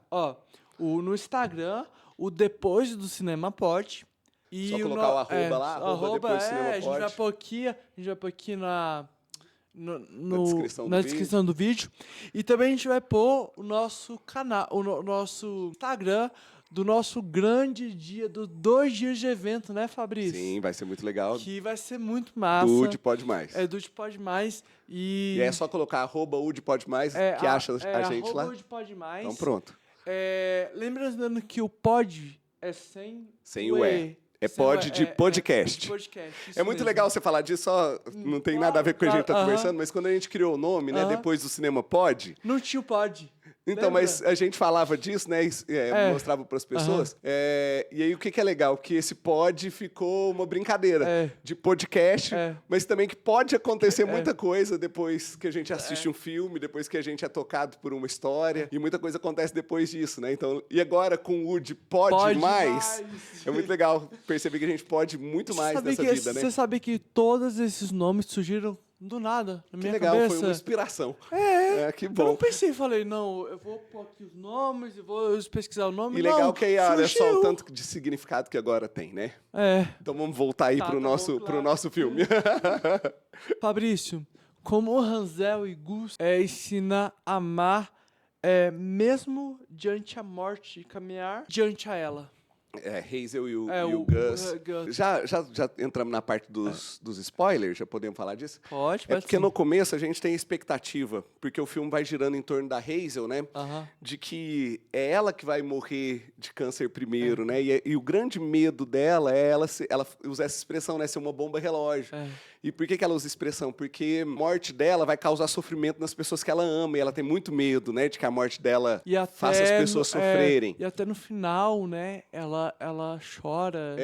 No Instagram, o Depois do Cinema Pode. E Só colocar o arroba lá, arroba Depois do Cinema a gente vai Pode. pôr aqui na Na descrição do vídeo. E também a gente vai pôr o nosso canal, o nosso Instagram do nosso grande dia, dos 2 dias de evento, né, Fabrício? Sim, vai ser muito legal. Que vai ser muito massa. Dude Pode Mais. Dude Pode Mais. E é só colocar arroba Ude Pode Mais, que acha a gente lá. Ude Pode Mais. Então pronto. Lembrando que o pod é sem o E. É pod de podcast. De podcast. É muito legal você falar disso, só não tem nada a ver com o que a gente tá conversando, mas quando a gente criou o nome, né, Depois do Cinema Pod... Não tinha o pod. Então, Lembra? mas a gente falava disso, né? Mostrava para as pessoas. E aí, o que é legal? Que esse pod ficou uma brincadeira de podcast, mas também que pode acontecer muita coisa depois que a gente assiste um filme, depois que a gente é tocado por uma história, e muita coisa acontece depois disso, né? Então, e agora com o Woody pode mais, é muito legal perceber que a gente pode muito mais nessa vida, né? Você sabia que todos esses nomes surgiram do nada, na minha legal, cabeça? foi uma inspiração. Que Eu bom. não pensei, falei, não, eu vou pôr aqui os nomes, eu vou pesquisar o nome. E legal que aí, olha só o surgiu. tanto de significado que agora tem, né? Então vamos voltar aí pro bom, pro nosso filme. Fabrício, como Hansel e Gus ensina a amar mesmo diante a morte e caminhar diante a ela. Hazel e o o Gus. Gus. Já entramos na parte dos spoilers? Já podemos falar disso? Pode Porque sim. no começo a gente tem expectativa, porque o filme vai girando em torno da Hazel, né? De que é ela que vai morrer de câncer primeiro, né? E o grande medo dela é ela usa essa expressão, né? Ser uma bomba relógio. E por que ela usa a expressão? Porque a morte dela vai causar sofrimento nas pessoas que ela ama, e ela tem muito medo, né? De que a morte dela faça as pessoas sofrerem. E até no final, né? Ela chora.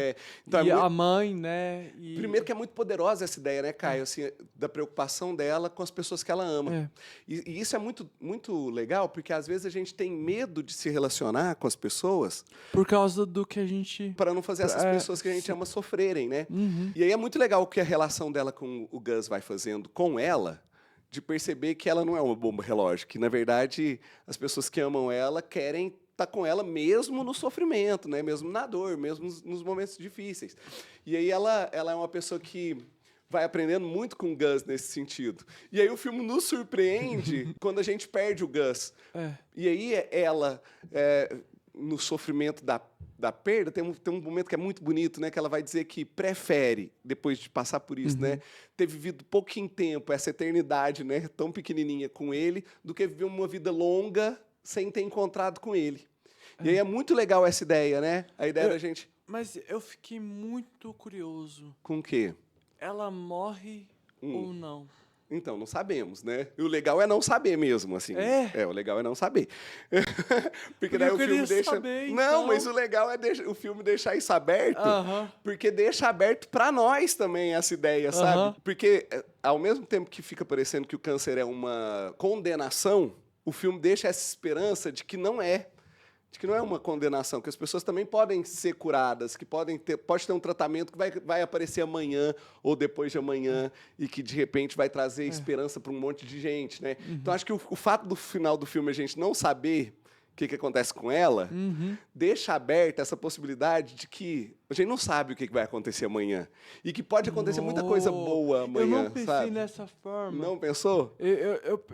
Então e a mãe, né? Primeiro que é muito poderosa essa ideia, né, Caio? Assim, da preocupação dela com as pessoas que ela ama. E isso é muito, muito legal, porque às vezes a gente tem medo de se relacionar com as pessoas por causa do que a gente... para não fazer essas pessoas que a gente ama sofrerem, né? E aí é muito legal o que a relação dela com o Gus vai fazendo com ela, de perceber que ela não é uma bomba relógio, que, na verdade, as pessoas que amam ela querem estar com ela mesmo no sofrimento, né? Mesmo na dor, mesmo nos momentos difíceis. E aí ela é uma pessoa que vai aprendendo muito com o Gus nesse sentido. E aí o filme nos surpreende quando a gente perde o Gus. E aí ela, no sofrimento da perda, tem um momento que é muito bonito, né? Que ela vai dizer que prefere, depois de passar por isso, né? Ter vivido pouquinho tempo, essa eternidade, né? Tão pequenininha com ele, do que viver uma vida longa sem ter encontrado com ele. E aí é muito legal essa ideia, né? A ideia da gente... Mas eu fiquei muito curioso. Com o quê? Ela morre ou não? Então, não sabemos, né? E o legal é não saber mesmo, assim. O legal é não saber. Porque daí o filme deixa... saber, Não, então. mas o legal é o filme deixar isso aberto, porque deixa aberto para nós também essa ideia, sabe? Porque ao mesmo tempo que fica parecendo que o câncer é uma condenação, o filme deixa essa esperança de que não é. De que não é uma condenação, que as pessoas também podem ser curadas, que pode ter um tratamento que vai aparecer amanhã ou depois de amanhã e que, de repente, vai trazer esperança para um monte de gente, né? Então, acho que o fato do final do filme a gente não saber o que acontece com ela, deixa aberta essa possibilidade de que A gente não sabe o que vai acontecer amanhã. E que pode acontecer muita coisa boa amanhã, Eu não pensei sabe? nessa forma. Não pensou?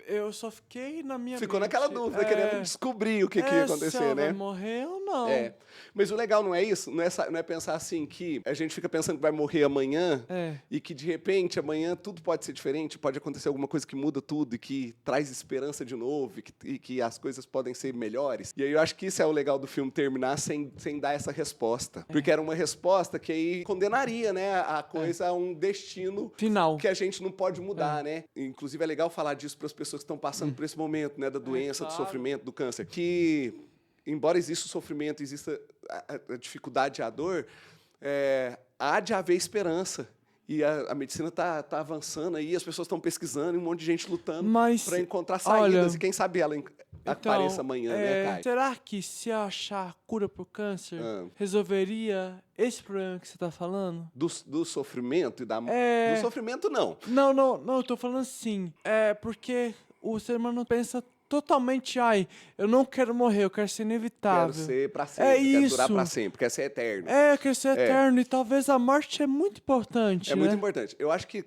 Eu só fiquei na minha Ficou mente. naquela dúvida, querendo descobrir o que ia Se acontecer, ela né? vai morrer ou não. É. Mas o legal não é isso, não é pensar assim que a gente fica pensando que vai morrer amanhã e que de repente amanhã tudo pode ser diferente, pode acontecer alguma coisa que muda tudo e que traz esperança de novo e que as coisas podem ser melhores. E aí eu acho que isso é o legal do filme terminar sem dar essa resposta. Porque era uma resposta que aí condenaria, né, a coisa a um destino Final. que a gente não pode mudar, né? Inclusive é legal falar disso para as pessoas que estão passando por esse momento, né, da doença, do claro. sofrimento, do câncer, que embora exista o sofrimento, exista a dificuldade e a dor, há de haver esperança. E a medicina tá avançando aí, as pessoas estão pesquisando, e um monte de gente lutando para encontrar saídas. E quem sabe ela apareça amanhã, né, Caio? Será que se achar cura pro câncer, resolveria esse problema que você tá falando? Do sofrimento e da morte? Do sofrimento, não. Não, eu tô falando assim. É porque o ser humano pensa totalmente, eu não quero morrer, eu quero ser inevitável. Quero ser pra sempre, quero durar pra sempre, quero ser eterno. Eu quero ser eterno, e talvez a morte é muito importante, É né? muito importante. Eu acho que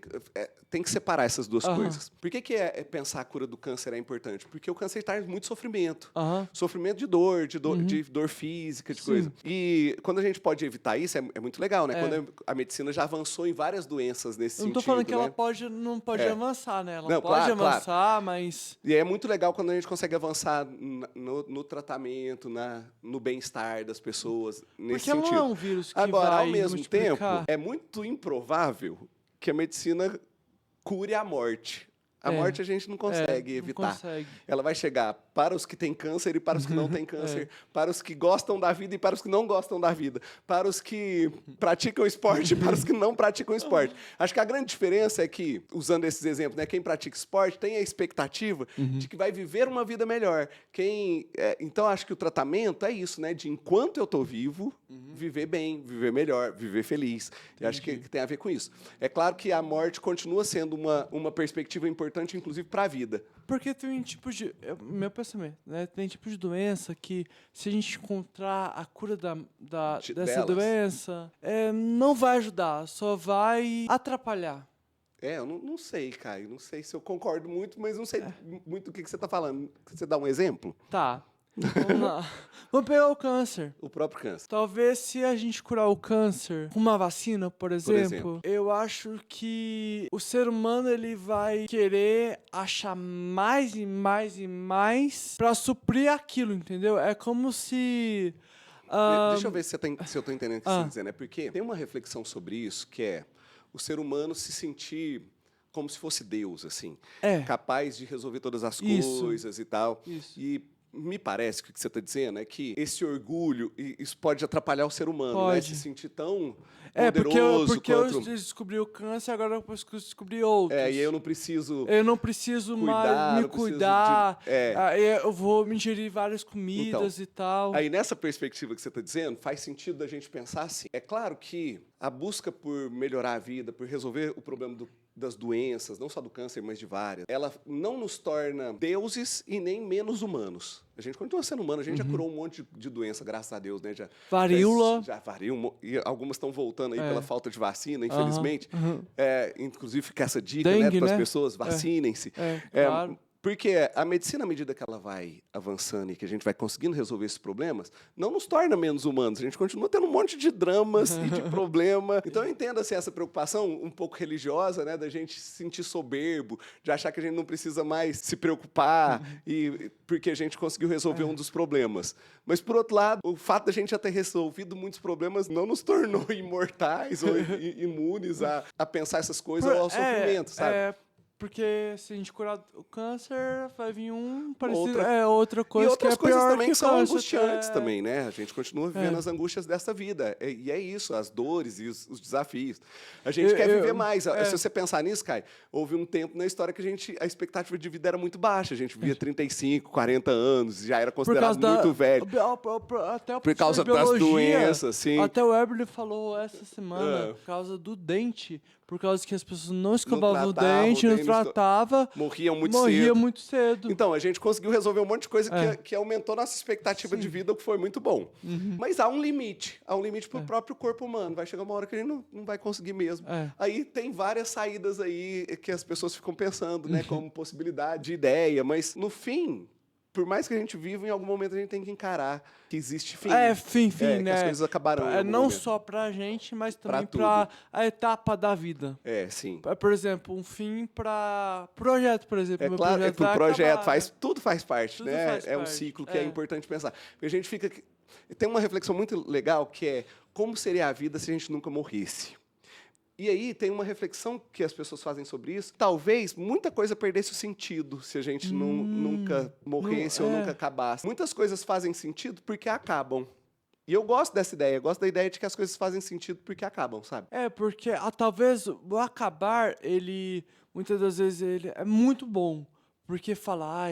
tem que separar essas duas coisas. Por que pensar a cura do câncer é importante? Porque o câncer traz muito sofrimento. Sofrimento de dor, de dor física, de coisa. E quando a gente pode evitar isso, é muito legal, né? Quando a medicina já avançou em várias doenças nesse sentido. Eu não tô falando que né? ela não pode avançar, né? Ela Não, pode claro, avançar, mas... E é muito legal quando a gente consegue avançar no tratamento, no bem-estar das pessoas, nesse Porque sentido. Não é um vírus que Agora, vai ao mesmo multiplicar. tempo, é muito improvável que a medicina cure a morte. A morte a gente não consegue evitar. Não consegue. Ela vai chegar para os que têm câncer e para os que não têm câncer, para os que gostam da vida e para os que não gostam da vida, para os que praticam esporte e para os que não praticam esporte. Acho que a grande diferença é que, usando esses exemplos, né, quem pratica esporte tem a expectativa de que vai viver uma vida melhor. Então, acho que o tratamento é isso, né, de enquanto eu estou vivo, viver bem, viver melhor, viver feliz. E acho que tem a ver com isso. É claro que a morte continua sendo uma perspectiva importante, inclusive, para a vida. Porque tem tipos de... Meu pensamento, né? Tem tipos de doença que, se a gente encontrar a cura dessa Delas. doença, não vai ajudar, só vai atrapalhar. Eu não sei, Caio. Não sei se eu concordo muito, mas não sei muito do que você está falando. Você dá um exemplo? Tá. Vamos lá. Vamos pegar o câncer. O próprio câncer. Talvez se a gente curar o câncer com uma vacina, por exemplo, eu acho que o ser humano ele vai querer achar mais e mais e mais pra suprir aquilo, entendeu? É como se... Deixa eu ver se eu tô entendendo o que você está dizendo. É porque tem uma reflexão sobre isso, que é o ser humano se sentir como se fosse Deus, assim. Capaz de resolver todas as coisas e tal. Isso. E me parece que o que você está dizendo é que esse orgulho, isso pode atrapalhar o ser humano, né? Se sentir tão poderoso porque eu quanto... descobri o câncer, agora eu posso descobrir outros. E aí eu não preciso... Eu não preciso mais me cuidar. Eu vou me ingerir várias comidas e tal. Aí nessa perspectiva que você está dizendo, faz sentido da gente pensar assim. É claro que a busca por melhorar a vida, por resolver o problema das doenças, não só do câncer, mas de várias, ela não nos torna deuses e nem menos humanos. A gente continua sendo humano, a gente já curou um monte de doença, graças a Deus, né? Varíola. Já varíola, e algumas estão voltando aí pela falta de vacina, infelizmente. Inclusive, fica essa dica, Dengue, para as né? pessoas, vacinem-se. Claro. Porque a medicina, à medida que ela vai avançando e que a gente vai conseguindo resolver esses problemas, não nos torna menos humanos. A gente continua tendo um monte de dramas e de problema. Então, eu entendo assim, essa preocupação um pouco religiosa, né, da gente se sentir soberbo, de achar que a gente não precisa mais se preocupar porque a gente conseguiu resolver um dos problemas. Mas, por outro lado, o fato da gente já ter resolvido muitos problemas não nos tornou imortais ou imunes a pensar essas coisas ou ao sofrimento, sabe? Porque se a gente curar o câncer, vai vir parecido, outra outra coisa e outras que é pior coisas também que que são câncer, angustiantes também, né? A gente continua vivendo as angústias dessa vida. E é isso, as dores e os desafios. A gente quer viver mais. Se você pensar nisso, Kai, houve um tempo na história que a expectativa de vida era muito baixa. A gente vivia 35, 40 anos, já era considerado muito velho. Até por causa das doenças, sim. Até o Eberly falou essa semana, por causa do dente, por causa que as pessoas não escovavam o dente, não tratava, morriam muito morria cedo. muito cedo. Então, a gente conseguiu resolver um monte de coisa que aumentou nossa expectativa Sim. de vida, o que foi muito bom. Mas há um limite pro próprio corpo humano. Vai chegar uma hora que ele não vai conseguir mesmo. Aí tem várias saídas aí que as pessoas ficam pensando, né, como possibilidade de ideia, mas no fim, por mais que a gente viva, em algum momento a gente tem que encarar que existe fim. Fim, Que né? as coisas acabarão em algum Não momento. só pra gente, mas também tudo. pra a etapa da vida. Sim. Por exemplo, um fim pra projeto, por exemplo. É Meu claro, projeto pro vai projeto, acabar, tudo faz parte, Tudo né? faz É um parte, ciclo que é importante pensar. Porque a gente fica... Tem uma reflexão muito legal que é como seria a vida se a gente nunca morresse? E aí tem uma reflexão que as pessoas fazem sobre isso. Talvez muita coisa perdesse o sentido se a gente nunca morresse ou nunca acabasse. Muitas coisas fazem sentido porque acabam. E eu gosto dessa ideia. Eu gosto da ideia de que as coisas fazem sentido porque acabam, sabe? Porque talvez o acabar, muitas das vezes, ele é muito bom. Porque fala,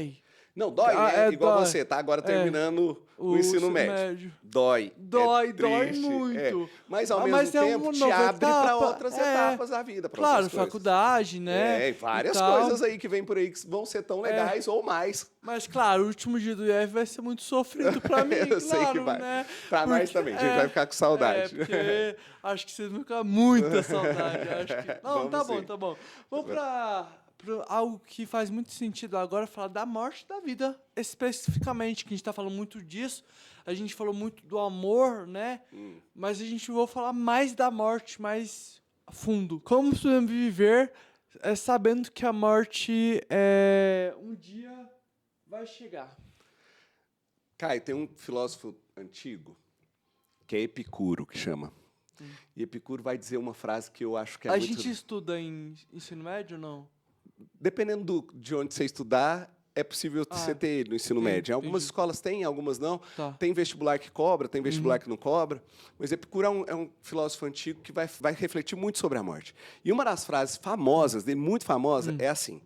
Não, dói, né? Igual dói. você, tá agora terminando o ensino médio. Dói. Dói triste, muito. Mas ao mesmo tempo te abre para outras etapas da vida. Pra Claro, outras coisas. faculdade, né? E várias e tal. coisas aí que vem por aí que vão ser tão legais ou mais. Mas, claro, o último dia do IF vai ser muito sofrido pra mim, Eu sei claro, que vai. né? Pra nós também, a gente vai ficar com saudade. Porque acho que vocês vão ficar muita saudade. Acho que... Não, Vamos tá bom, sim. tá bom. Vamos pra algo que faz muito sentido agora, falar da morte da vida, especificamente, que a gente tá falando muito disso. A gente falou muito do amor, né? Mas a gente vai falar mais da morte, mais a fundo. Como sobreviver sabendo que a morte um dia vai chegar. Caio, tem um filósofo antigo que é Epicuro, que chama. E Epicuro vai dizer uma frase que eu acho que é A muito... gente estuda em ensino médio ou não? Dependendo de onde você estudar, é possível você ter ele no ensino médio. Algumas escolas têm, algumas não. Tá. Tem vestibular que cobra, tem vestibular que não cobra. Mas Epicuro é um filósofo antigo que vai refletir muito sobre a morte. E uma das frases famosas dele, muito famosa, é assim: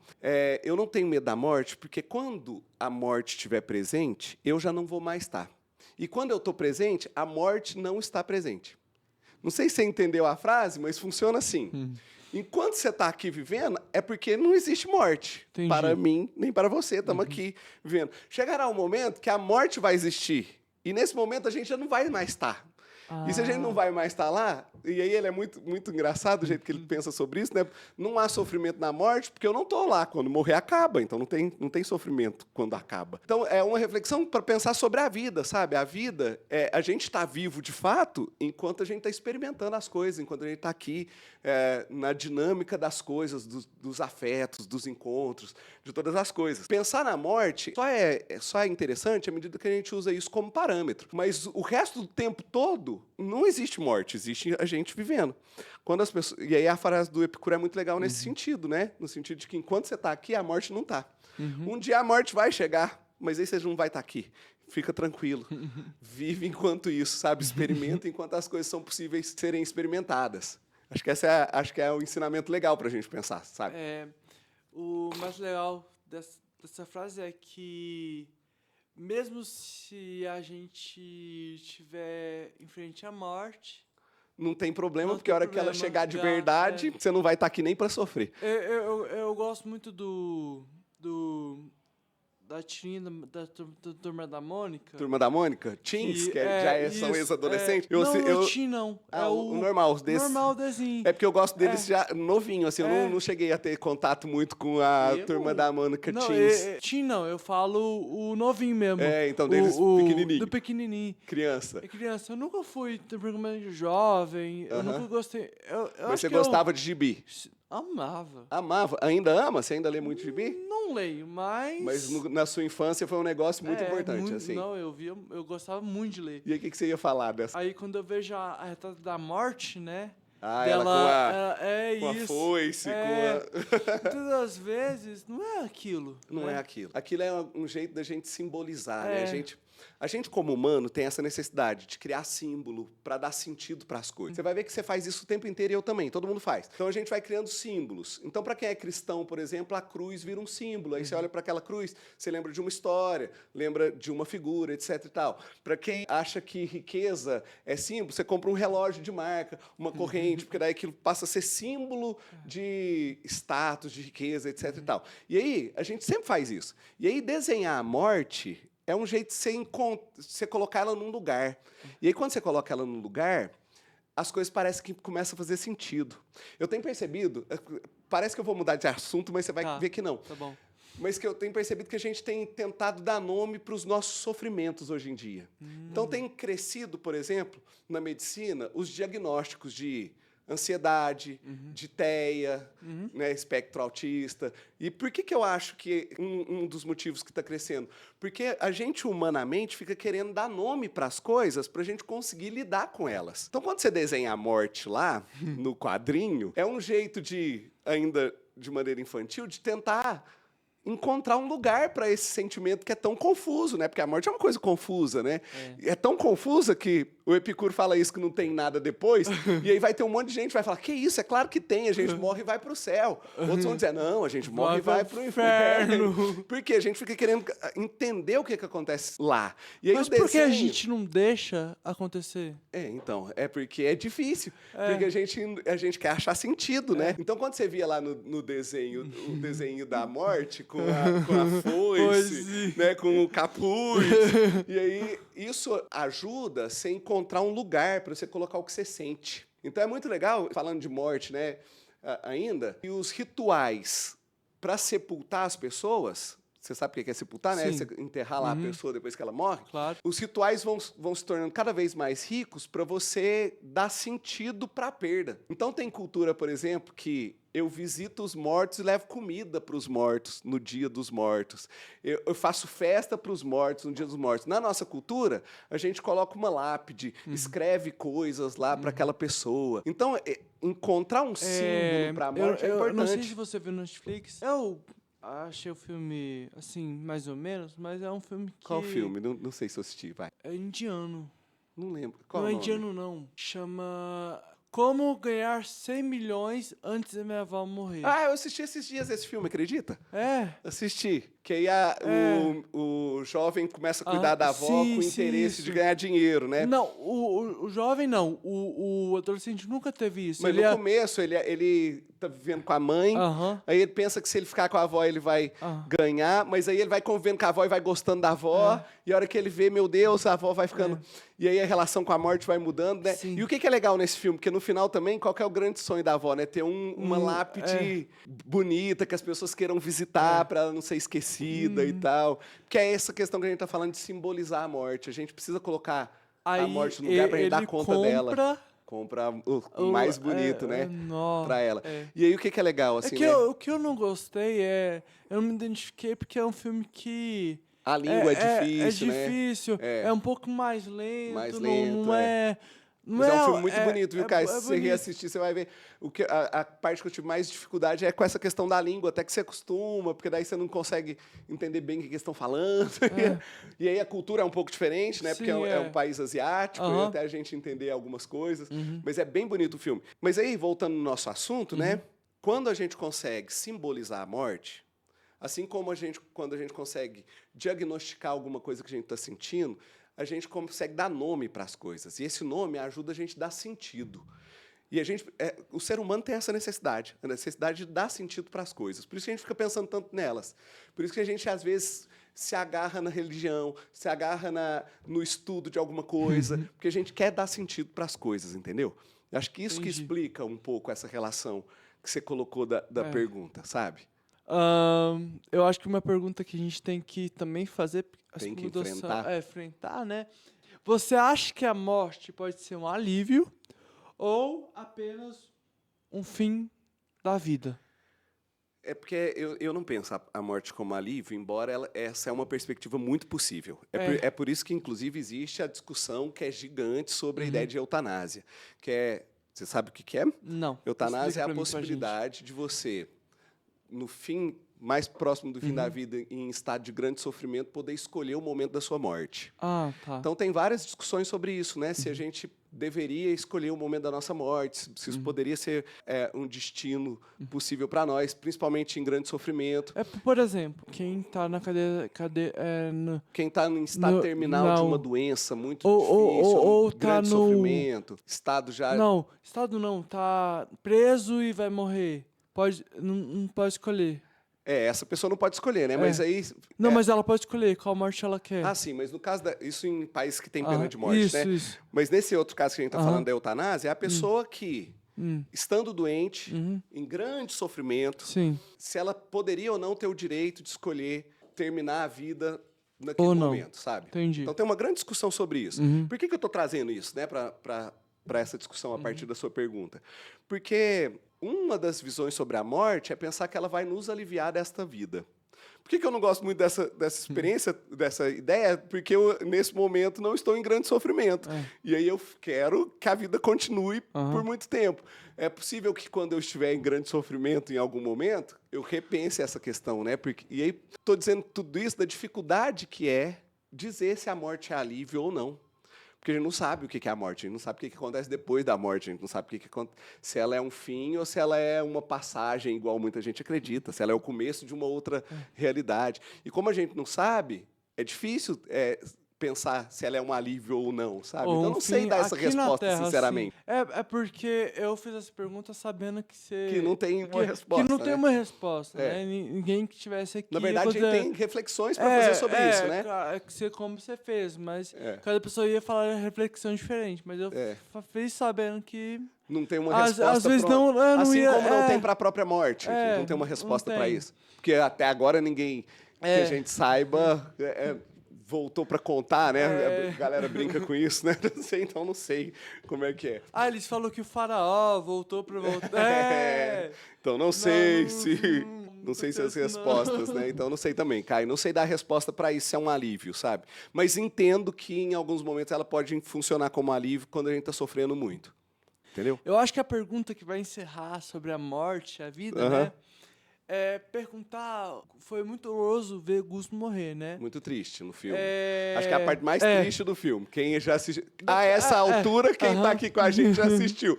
eu não tenho medo da morte, porque quando a morte estiver presente, eu já não vou mais estar. E quando eu estou presente, a morte não está presente. Não sei se você entendeu a frase, mas funciona assim. Enquanto você está aqui vivendo, é porque não existe morte. Entendi. Para mim, nem para você, estamos aqui vivendo. Chegará um momento que a morte vai existir. E nesse momento a gente já não vai mais estar. E se a gente não vai mais estar lá, e aí ele é muito, muito engraçado o jeito que ele pensa sobre isso, né? Não há sofrimento na morte, porque eu não estou lá. Quando morrer, acaba. Então não tem sofrimento quando acaba. Então é uma reflexão para pensar sobre a vida, sabe? A vida, a gente está vivo de fato enquanto a gente está experimentando as coisas, enquanto a gente está aqui na dinâmica das coisas, dos afetos, dos encontros, de todas as coisas. Pensar na morte só é interessante à medida que a gente usa isso como parâmetro. Mas o resto do tempo todo, não existe morte, existe a gente vivendo. Quando as pessoas, e aí a frase do Epicuro é muito legal nesse sentido, né? No sentido de que enquanto você está aqui, a morte não está. Um dia a morte vai chegar, mas aí você não vai estar aqui. Fica tranquilo. Vive enquanto isso, sabe? Experimenta enquanto as coisas são possíveis serem experimentadas. Acho que acho que é um ensinamento legal para a gente pensar, sabe? O mais legal dessa frase é que mesmo se a gente estiver em frente à morte... Não tem problema, Não porque a tem hora que ela problema, chegar de verdade, você não vai estar aqui nem para sofrer. Eu gosto muito da tirinha da Turma da Mônica. Turma da Mônica? Teens, que são isso, ex-adolescentes? Não, o teen não. O normal, os desses. Normal desenho. É porque eu gosto deles já novinho, assim, eu não cheguei a ter contato muito com a Turma da Mônica Teens. Teen não, eu falo o novinho mesmo. Então deles pequenininho. Do pequenininho. Criança. Criança, eu nunca fui jovem, eu nunca gostei... Mas você gostava de gibi? Amava. Amava. Ainda ama? Você ainda lê muito gibi? Não leio, mas... Mas na sua infância foi um negócio muito importante, assim. Não, eu gostava muito de ler. E aí, o que você ia falar dessa? Aí, quando eu vejo a retrata da morte, né? Ela com a isso. foice, Todas as vezes, não é aquilo. Não né? é aquilo. Aquilo é um jeito da gente simbolizar, né? A gente, como humano, tem essa necessidade de criar símbolo para dar sentido para as coisas. Você vai ver que você faz isso o tempo inteiro e eu também, todo mundo faz. Então a gente vai criando símbolos. Então, para quem é cristão, por exemplo, a cruz vira um símbolo. Aí você olha para aquela cruz, você lembra de uma história, lembra de uma figura, etc. e tal. Para quem acha que riqueza é símbolo, você compra um relógio de marca, uma corrente, porque daí aquilo passa a ser símbolo de status, de riqueza, etc. e tal. E aí, a gente sempre faz isso. E aí, desenhar a morte é um jeito de você colocar ela num lugar. E aí, quando você coloca ela num lugar, as coisas parecem que começam a fazer sentido. Eu tenho percebido, parece que eu vou mudar de assunto, mas você vai ver que não. Tá bom. Mas que eu tenho percebido que a gente tem tentado dar nome para os nossos sofrimentos hoje em dia. Então, tem crescido, por exemplo, na medicina, os diagnósticos de ansiedade, de TEA, né, espectro autista. E por que eu acho que um dos motivos que está crescendo? Porque a gente, humanamente, fica querendo dar nome para as coisas para a gente conseguir lidar com elas. Então, quando você desenha a morte lá, no quadrinho, é um jeito de, ainda de maneira infantil, de tentar encontrar um lugar para esse sentimento que é tão confuso, né? Porque a morte é uma coisa confusa, né? É tão confusa que o Epicuro fala isso, que não tem nada depois, e aí vai ter um monte de gente que vai falar, que isso, é claro que tem, a gente morre e vai para o céu. Outros vão dizer, não, a gente morre e vai para o inferno. Porque a gente fica querendo entender o que acontece lá. E aí Mas por que a gente não deixa acontecer? Então, é porque é difícil. Porque a gente quer achar sentido, né? Então, quando você via lá no desenho, o desenho da morte, com a foice, né, com o capuz, e aí isso ajuda você a encontrar um lugar para você colocar o que você sente. Então, é muito legal, falando de morte, né, ainda, e os rituais para sepultar as pessoas. Você sabe o que é sepultar, né? Você enterrar lá a pessoa depois que ela morre. Claro. Os rituais vão se tornando cada vez mais ricos para você dar sentido para a perda. Então, tem cultura, por exemplo, que eu visito os mortos e levo comida para os mortos no dia dos mortos. Eu faço festa para os mortos no dia dos mortos. Na nossa cultura, a gente coloca uma lápide, escreve coisas lá para aquela pessoa. Então, encontrar um símbolo para a morte é importante. Eu não sei se você viu no Netflix. Eu achei o filme, assim, mais ou menos, mas é um filme que... Qual filme? Não sei se eu assisti, vai. É indiano. Não lembro. Qual Não é o nome? indiano, não. Chama... Como Ganhar 100 Milhões Antes da Minha Avó Morrer. Ah, eu assisti esses dias esse filme, acredita? É. Assisti. Que aí o jovem começa a cuidar da avó com o interesse de ganhar dinheiro, né? Não, o jovem não. O adolescente nunca teve isso. Mas no começo ele tá vivendo com a mãe, aí ele pensa que se ele ficar com a avó ele vai ganhar, mas aí ele vai convivendo com a avó e vai gostando da avó, e a hora que ele vê, meu Deus, a avó vai ficando... E aí a relação com a morte vai mudando, né? Sim. E o que é legal nesse filme? Porque no final também, qual que é o grande sonho da avó, né? Ter uma lápide bonita que as pessoas queiram visitar para ela não ser esquecida e tal. Porque é essa questão que a gente tá falando de simbolizar a morte. A gente precisa colocar a morte no lugar pra gente dar conta dela. Compra o mais bonito, né? Pra ela. E aí, o que é legal, assim, né? O que eu não gostei eu não me identifiquei porque é um filme que... A língua é difícil, né? É difícil, é um pouco mais lento, não é... Mas é um filme muito bonito, viu, Caio? Se você reassistir, você vai ver. A parte que eu tive mais dificuldade é com essa questão da língua, até que você acostuma, porque daí você não consegue entender bem o que eles estão falando. E aí a cultura é um pouco diferente, né? Sim, porque é um país asiático, e até a gente entender algumas coisas. Mas é bem bonito o filme. Mas aí, voltando no nosso assunto, né? Quando a gente consegue simbolizar a morte, assim como quando a gente consegue diagnosticar alguma coisa que a gente está sentindo, a gente consegue dar nome para as coisas. E esse nome ajuda a gente a dar sentido. E o ser humano tem essa necessidade, a necessidade de dar sentido para as coisas. Por isso que a gente fica pensando tanto nelas. Por isso que a gente, às vezes, se agarra na religião, se agarra no estudo de alguma coisa, porque a gente quer dar sentido para as coisas, entendeu? Eu acho que isso que explica um pouco essa relação que você colocou da pergunta, sabe? Eu acho que uma pergunta que a gente tem que também fazer... Tem que enfrentar. Enfrentar, né? Você acha que a morte pode ser um alívio ou apenas um fim da vida? É porque eu não penso a morte como alívio, embora essa é uma perspectiva muito possível. É por isso que, inclusive, existe a discussão que é gigante sobre a ideia de eutanásia. Você sabe o que é? Não. Eutanásia é a possibilidade de você, no fim mais próximo do fim da vida, em estado de grande sofrimento, poder escolher o momento da sua morte. Ah, tá. Então, tem várias discussões sobre isso, né? Se a gente deveria escolher o momento da nossa morte, se isso poderia ser um destino possível para nós, principalmente em grande sofrimento. Por exemplo, quem tá na cadeia Quem está em estado terminal de uma doença muito difícil, ou tá grande no- sofrimento, estado já... Não, estado não, tá preso e vai morrer. Não pode escolher. essa pessoa não pode escolher, né? Mas aí... Não, mas ela pode escolher qual morte ela quer. Ah, sim, mas no caso isso em países que tem pena de morte, isso, né? isso. Mas nesse outro caso que a gente está falando da eutanásia, é a pessoa que, estando doente, em grande sofrimento, Sim. se ela poderia ou não ter o direito de escolher terminar a vida naquele Ou não. momento, sabe? Entendi. Então tem uma grande discussão sobre isso. Por que eu estou trazendo isso, né, para essa discussão a partir da sua pergunta? Porque uma das visões sobre a morte é pensar que ela vai nos aliviar desta vida. Por que eu não gosto muito dessa experiência, dessa ideia? Porque eu, nesse momento, não estou em grande sofrimento. E aí eu quero que a vida continue por muito tempo. É possível que quando eu estiver em grande sofrimento em algum momento, eu repense essa questão, né? E aí estou dizendo tudo isso da dificuldade que é dizer se a morte é alívio ou não. Porque a gente não sabe o que é a morte, a gente não sabe o que acontece depois da morte, a gente não sabe se ela é um fim ou se ela é uma passagem, igual muita gente acredita, se ela é o começo de uma outra realidade. E como a gente não sabe, é difícil pensar se ela é um alívio ou não, sabe? Ou Então eu um não sei fim dar essa aqui na resposta, Terra, sinceramente. assim. É porque eu fiz essa pergunta sabendo que você... Que não tem uma resposta, Que não tem né? uma resposta, É. né? Ninguém que tivesse aqui... Na verdade, a gente poder- tem reflexões para fazer sobre isso, né? Claro, como você fez, mas É. cada pessoa ia falar reflexão diferente. Mas eu É. fiz sabendo que... Não tem uma Às resposta vezes pronta. não- eu não assim ia- como não é. tem para a própria morte. É, não tem uma não resposta para tem. isso. Porque até agora ninguém que a gente saiba voltou para contar, né? A galera brinca com isso, né? Não sei, então não sei como é que é. Ah, eles falaram que o faraó voltou pra voltar. Então não sei não- se... Não sei se as acontece, não. respostas, né? Então não sei também, Caio. Não sei dar a resposta para isso, se é um alívio, sabe? Mas entendo que em alguns momentos ela pode funcionar como alívio quando a gente está sofrendo muito. Entendeu? Eu acho que a pergunta que vai encerrar sobre a morte, a vida, Aham. né? É perguntar... Foi muito doloroso ver Gusto morrer, né? Muito triste no filme. É, Acho que é a parte mais é. triste do filme. Quem já assistiu... A essa altura, quem tá aqui com a gente já assistiu.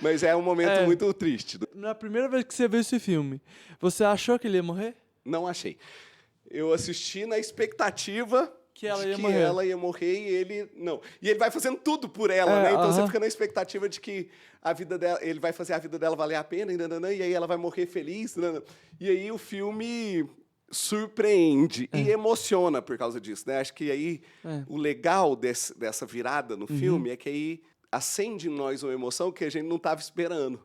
Mas é um momento muito triste. Na primeira vez que você viu esse filme, você achou que ele ia morrer? Não achei. Eu assisti na expectativa Que ela de ia que morrer. ela ia morrer e ele não. E ele vai fazendo tudo por ela, né? Então você fica na expectativa de que a vida dela, ele vai fazer a vida dela valer a pena, e aí ela vai morrer feliz. E aí o filme surpreende e emociona por causa disso, né? Acho que aí o legal dessa virada no filme é que aí acende em nós uma emoção que a gente não estava esperando,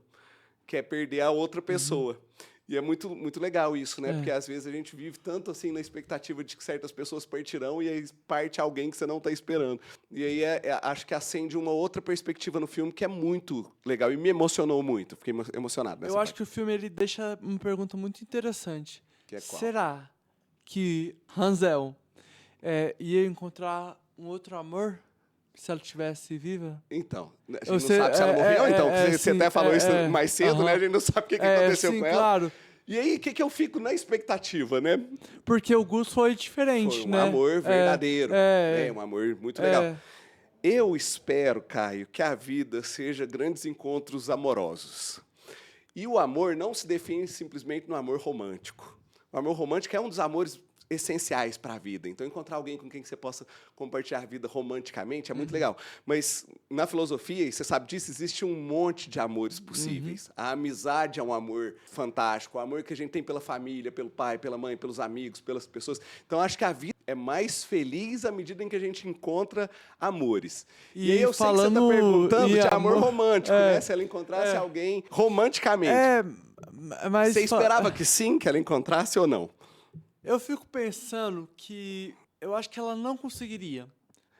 que é perder a outra pessoa. E é muito, muito legal isso, né? Porque às vezes a gente vive tanto assim na expectativa de que certas pessoas partirão e aí parte alguém que você não está esperando. E aí acho que acende uma outra perspectiva no filme que é muito legal e me emocionou muito. Fiquei emocionado nessa Eu acho parte. que o filme ele deixa uma pergunta muito interessante. Que é qual? Será que Hansel ia encontrar um outro amor se ela estivesse viva? Então, a gente Você- não sabe se ela morreu, então. Você sim, até falou isso mais cedo, né? A gente não sabe o que aconteceu sim, com ela. claro. E aí, o que eu fico na expectativa, né? Porque o Gus foi diferente, Foi um né? amor verdadeiro. É, Um amor muito legal. é. Eu espero, Caio, que a vida seja grandes encontros amorosos. E o amor não se define simplesmente no amor romântico. O amor romântico é um dos amores essenciais para a vida. Então, encontrar alguém com quem você possa compartilhar a vida romanticamente é muito legal. Mas, na filosofia, e você sabe disso, existe um monte de amores possíveis. A amizade é um amor fantástico. O amor que a gente tem pela família, pelo pai, pela mãe, pelos amigos, pelas pessoas. Então, acho que a vida é mais feliz à medida em que a gente encontra amores. E aí eu sei que você está falando perguntando em de amor amor, romântico, né? Se ela encontrasse alguém romanticamente. Mas Você esperava que sim, que ela encontrasse ou não? Eu fico pensando que eu acho que ela não conseguiria.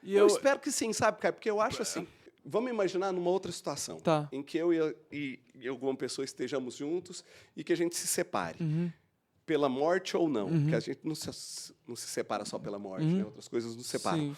E Eu espero que sim, sabe, Caio? Porque eu acho assim. Vamos imaginar numa outra situação. Tá. Em que eu e alguma pessoa estejamos juntos e que a gente se separe. Pela morte ou não. Porque a gente não se separa só pela morte, né? Outras coisas nos separam. Sim.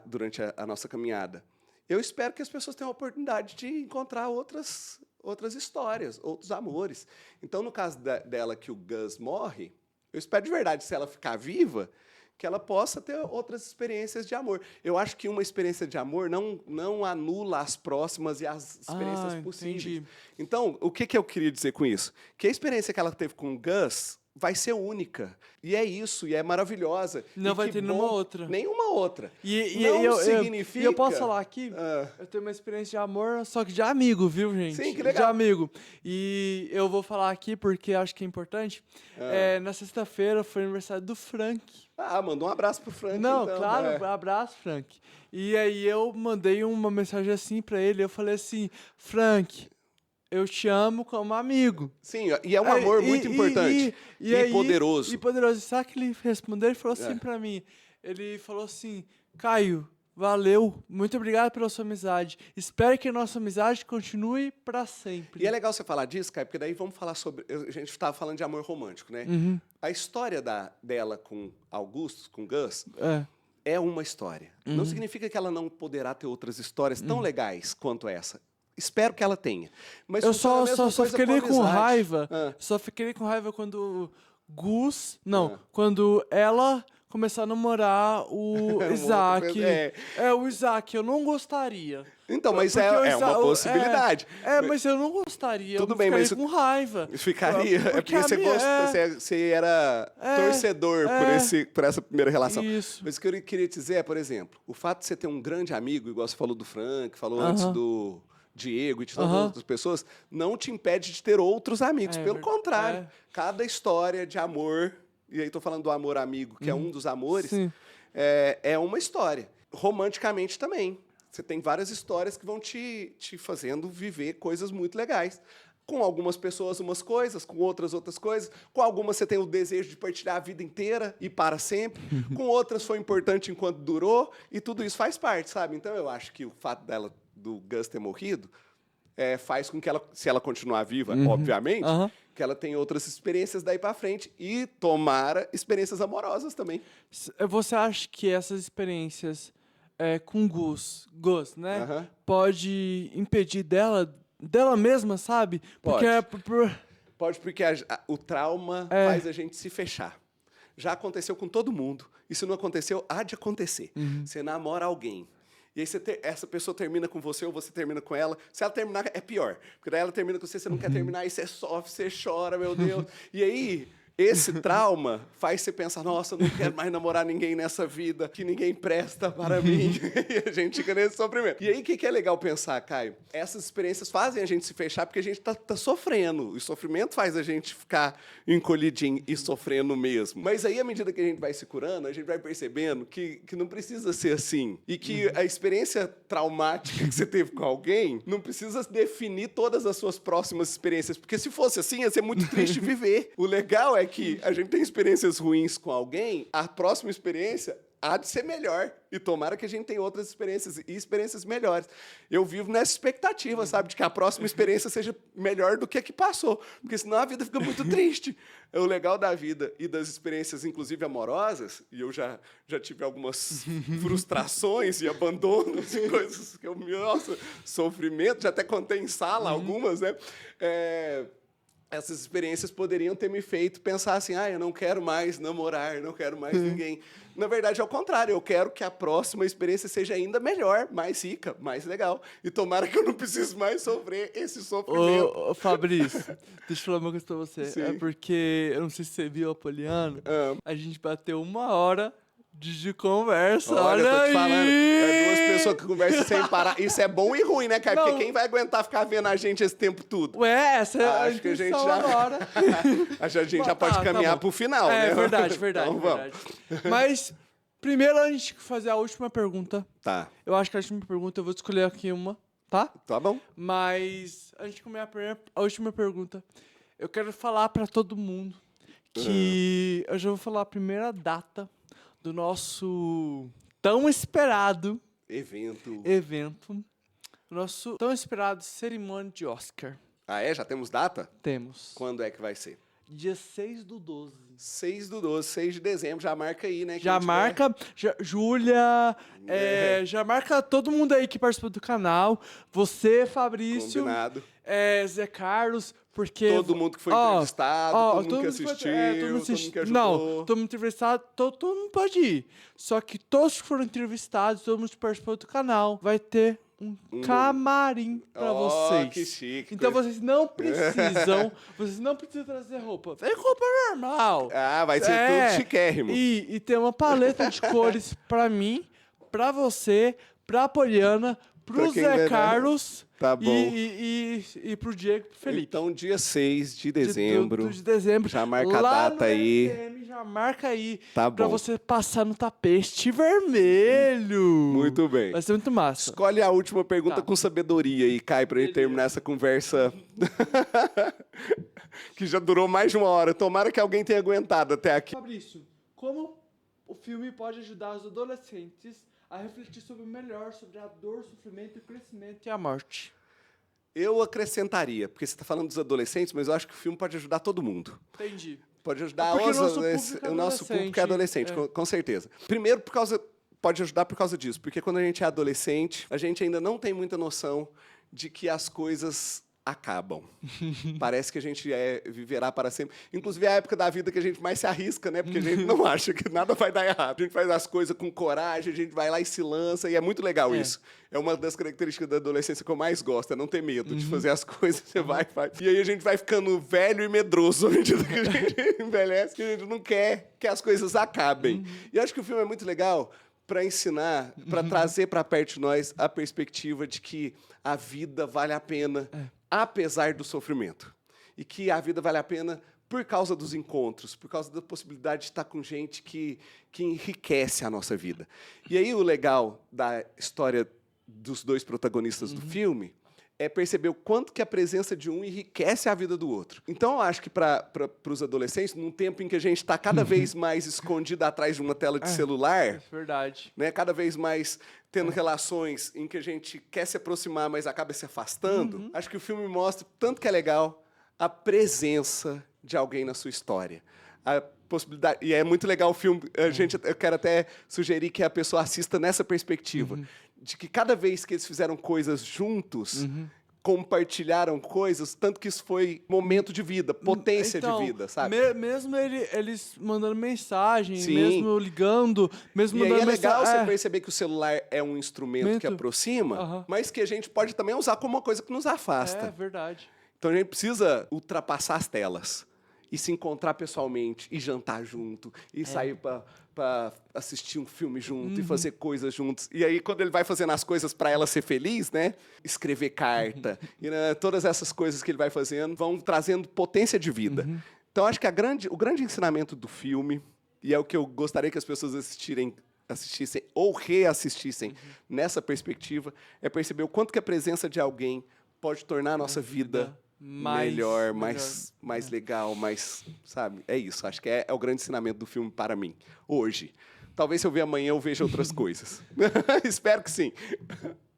Durante a nossa caminhada. Eu espero que as pessoas tenham a oportunidade de encontrar outras outras histórias, outros amores. Então, no caso dela que o Gus morre, eu espero de verdade, se ela ficar viva, que ela possa ter outras experiências de amor. Eu acho que uma experiência de amor não anula as próximas e as experiências possíveis. Entendi. Então, o que eu queria dizer com isso? Que a experiência que ela teve com o Gus vai ser única. E é isso, e é maravilhosa. Não E vai que ter nenhuma outra. Nenhuma outra. Não significa... E eu posso falar aqui, Ah. eu tenho uma experiência de amor, só que de amigo, viu, gente? Sim, que legal. De amigo. E eu vou falar aqui porque acho que é importante. Na sexta-feira foi aniversário do Frank. Manda um abraço pro Frank, Não, então. claro, abraço, Frank. E aí eu mandei uma mensagem assim pra ele, eu falei assim, Frank, eu te amo como amigo. Sim, e é um amor muito importante e poderoso. E poderoso. Sabe que ele respondeu? Ele falou assim pra mim, ele falou assim, Caio, valeu, muito obrigado pela sua amizade. Espero que a nossa amizade continue pra sempre. E é legal você falar disso, Caio, porque daí vamos falar sobre... A gente estava falando de amor romântico, né? A história dela com Augusto, com Gus, é uma história. Não significa que ela não poderá ter outras histórias tão legais quanto essa. Espero que ela tenha. Mas eu funciona a mesma só coisa fiquei com amizade. raiva. Só fiquei com raiva quando quando ela começar a namorar o Isaac. O Isaac, eu não gostaria. Então, mas Porque é uma possibilidade. Mas eu não gostaria. Tudo eu bem, mas com raiva. Ficaria. É porque você você era torcedor por essa primeira relação. Isso. Mas o que eu queria dizer é, por exemplo, o fato de você ter um grande amigo, igual você falou do Frank, falou antes do Diego e de todas as outras pessoas, não te impede de ter outros amigos. Pelo contrário, cada história de amor, e aí estou falando do amor amigo, que é um dos amores, é uma história. Romanticamente também. Você tem várias histórias que vão te fazendo viver coisas muito legais. Com algumas pessoas, umas coisas, com outras coisas. Com algumas você tem o desejo de partilhar a vida inteira e para sempre. Com outras foi importante enquanto durou. E tudo isso faz parte, sabe? Então eu acho que o fato do Gus ter morrido faz com que ela, se ela continuar viva, obviamente, que ela tenha outras experiências daí para frente. E tomara experiências amorosas também. Você acha que essas experiências com Gus, né? Pode impedir dela mesma, sabe? Pode. Porque Pode, porque o trauma faz a gente se fechar. Já aconteceu com todo mundo. E se não aconteceu, há de acontecer. Você namora alguém. E aí essa pessoa termina com você ou você termina com ela. Se ela terminar, é pior. Porque daí ela termina com você não quer terminar, aí você sofre, você chora, meu Deus. E aí... Esse trauma faz você pensar, nossa, eu não quero mais namorar ninguém nessa vida, que ninguém presta para mim. E a gente fica nesse sofrimento. E aí, o que é legal pensar, Caio? Essas experiências fazem a gente se fechar porque a gente tá sofrendo. O sofrimento faz a gente ficar encolhidinho e sofrendo mesmo. Mas aí, à medida que a gente vai se curando, a gente vai percebendo que não precisa ser assim. E que a experiência traumática que você teve com alguém não precisa definir todas as suas próximas experiências. Porque se fosse assim, ia ser muito triste viver. O legal é que a gente tem experiências ruins com alguém, a próxima experiência há de ser melhor. E tomara que a gente tenha outras experiências e experiências melhores. Eu vivo nessa expectativa, sabe? De que a próxima experiência seja melhor do que a que passou. Porque senão a vida fica muito triste. O legal da vida e das experiências, inclusive amorosas, e eu já tive algumas frustrações e abandonos e coisas que nossa, sofrimento, já até contei em sala algumas, né? Essas experiências poderiam ter me feito pensar assim, eu não quero mais namorar, não quero mais ninguém. Na verdade, ao contrário, eu quero que a próxima experiência seja ainda melhor, mais rica, mais legal. E tomara que eu não precise mais sofrer esse sofrimento. Ô, Fabrício, deixa eu falar uma coisa pra você. Sim. É porque, eu não sei se você viu o Apoliano, a gente bateu 1 hora de conversa. Olha, eu tô te aí. falando. É duas pessoas que conversam sem parar. Isso é bom e ruim, né, cara? Não. Porque quem vai aguentar ficar vendo a gente esse tempo todo? Ué, essa é a Acho que a gente intenção já... agora. A gente já pode Tá caminhar bom. pro final, né? Verdade. Então, vamos. Verdade. Mas, primeiro, antes de fazer a última pergunta, Tá. eu acho que a última pergunta, eu vou escolher aqui uma, tá? Tá bom. Mas, antes de começar a última pergunta, eu quero falar pra todo mundo que eu já vou falar a primeira data do nosso tão esperado evento, nosso tão esperado cerimônia de Oscar. Ah, já temos data? Temos. Quando é que vai ser? dia 6/12. 6/12, 6 de dezembro, já marca aí, né? Já marca, Júlia, já marca todo mundo aí que participou do canal. Você, Fabrício, Combinado. Zé Carlos, porque... Todo mundo que foi entrevistado, todo mundo que assistiu, todo mundo que ajudou. Não, todo mundo entrevistado, todo mundo pode ir. Só que todos que foram entrevistados, todo mundo que participou do canal, vai ter um camarim pra vocês. Que chique. Então vocês não precisam trazer roupa. Vem com roupa normal. Vai ser tudo chiquérrimo. E tem uma paleta de cores pra mim, pra você, pra Poliana, pro Pra quem Zé verá. Carlos Tá bom. e pro Diego e pro Felipe. Então, dia 6 de dezembro. De dezembro. Já marca a lá data no aí. SM, já marca aí. Tá pra bom. você passar no tapete vermelho. Muito bem. Vai ser muito massa. Escolhe a última pergunta Tá. com sabedoria aí, Kai, pra gente terminar essa conversa que já durou mais de 1 hora. Tomara que alguém tenha aguentado até aqui. Fabrício, como o filme pode ajudar os adolescentes a refletir sobre o melhor, sobre a dor, o sofrimento, o crescimento e a morte? Eu acrescentaria, porque você está falando dos adolescentes, mas eu acho que o filme pode ajudar todo mundo. Entendi. Pode ajudar Porque o nosso público é adolescente, com certeza. Primeiro, pode ajudar por causa disso, porque quando a gente é adolescente, a gente ainda não tem muita noção de que as coisas acabam. Parece que a gente viverá para sempre. Inclusive, é a época da vida que a gente mais se arrisca, né? Porque a gente não acha que nada vai dar errado. A gente faz as coisas com coragem, a gente vai lá e se lança, e é muito legal isso. É uma das características da adolescência que eu mais gosto, é não ter medo de fazer as coisas. Você vai, faz. E aí a gente vai ficando velho e medroso à medida que a gente envelhece, que a gente não quer que as coisas acabem. E acho que o filme é muito legal para ensinar, para trazer para perto de nós a perspectiva de que a vida vale a pena, apesar do sofrimento. E que a vida vale a pena por causa dos encontros, por causa da possibilidade de estar com gente que enriquece a nossa vida. E aí o legal da história dos dois protagonistas do filme é perceber o quanto que a presença de um enriquece a vida do outro. Então, eu acho que para os adolescentes, num tempo em que a gente está cada vez mais escondido atrás de uma tela de celular, É verdade. né, cada vez mais tendo relações em que a gente quer se aproximar, mas acaba se afastando, acho que o filme mostra tanto que é legal a presença de alguém na sua história. A possibilidade, e é muito legal o filme, eu quero até sugerir que a pessoa assista nessa perspectiva, de que cada vez que eles fizeram coisas juntos, compartilharam coisas, tanto que isso foi momento de vida, potência Então, de vida, sabe? Mesmo eles mandando mensagem, Sim. mesmo ligando, mesmo E aí mandando é legal mensagem. você perceber que o celular é um instrumento que aproxima, mas que a gente pode também usar como uma coisa que nos afasta. É verdade. Então a gente precisa ultrapassar as telas e se encontrar pessoalmente e jantar junto e sair para assistir um filme junto e fazer coisas juntos. E aí quando ele vai fazendo as coisas para ela ser feliz, né? Escrever carta e né, todas essas coisas que ele vai fazendo vão trazendo potência de vida. Então acho que o grande ensinamento do filme, e é o que eu gostaria que as pessoas assistissem ou reassistissem nessa perspectiva, é perceber o quanto que a presença de alguém pode tornar a nossa vida melhor, mais legal, mais, sabe? É isso, acho que é o grande ensinamento do filme para mim, hoje. Talvez se eu ver amanhã eu veja outras coisas. Espero que sim.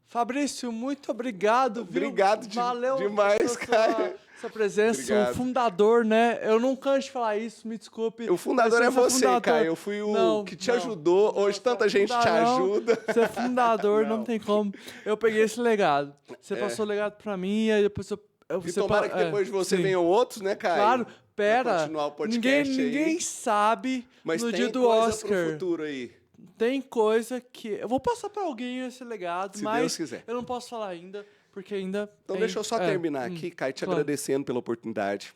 Fabrício, muito obrigado, viu? Obrigado Valeu demais, cara. Sua presença, Obrigado. o fundador, né? Eu não canso de falar isso, me desculpe. O fundador mas é você, fundador. cara. Eu fui o Não, que te não. ajudou. Hoje tanta Você é gente te fundador, ajuda. Você é fundador, não Não. tem como. Eu peguei esse legado. Você passou o legado pra mim, e aí depois E tomara que depois de você sim. venham outros, né, cara? Claro, pera. continuar o podcast ninguém aí. sabe Mas no tem dia do coisa Oscar. pro futuro aí. Tem coisa que... Eu vou passar pra alguém esse legado, Se mas Deus quiser. eu não posso falar ainda, porque ainda... Então deixa eu só terminar aqui, Kai, te claro. agradecendo pela oportunidade.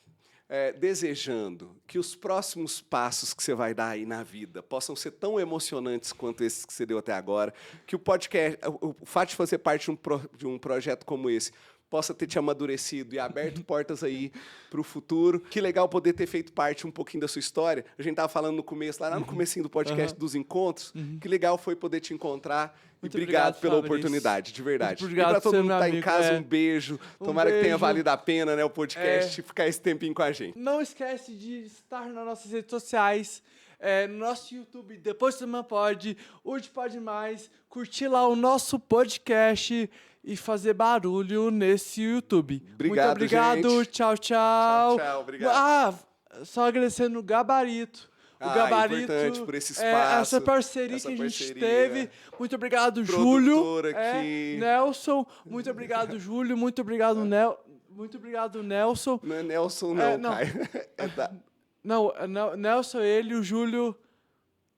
Desejando que os próximos passos que você vai dar aí na vida possam ser tão emocionantes quanto esses que você deu até agora, que o podcast, o fato de fazer parte de um projeto como esse, possa ter te amadurecido e aberto portas aí para o futuro. Que legal poder ter feito parte um pouquinho da sua história. A gente estava falando no começo, lá no comecinho do podcast dos encontros. Que legal foi poder te encontrar. Muito e obrigado pela Fabrício. oportunidade, de verdade. Muito E para obrigado todo por ser mundo meu que está em amigo, casa, um beijo. Tomara que tenha beijo. valido a pena, né, o podcast, ficar esse tempinho com a gente. Não esquece de estar nas nossas redes sociais, no nosso YouTube, Depois do Cinema Pode, o de Pode Mais, curtir lá o nosso podcast e fazer barulho nesse YouTube. Obrigado, Muito obrigado, gente. tchau, tchau. Tchau, tchau, obrigado. só agradecendo o Gabarito. O Ah, Gabarito, importante por esse espaço, essa parceria essa que a gente parceria. teve. Muito obrigado, Produtor Júlio. aqui. Nelson, muito obrigado, Júlio. Muito obrigado, muito obrigado, Nelson. Não é Nelson, não, não. Caio. É Não, Nelson, ele e o Júlio.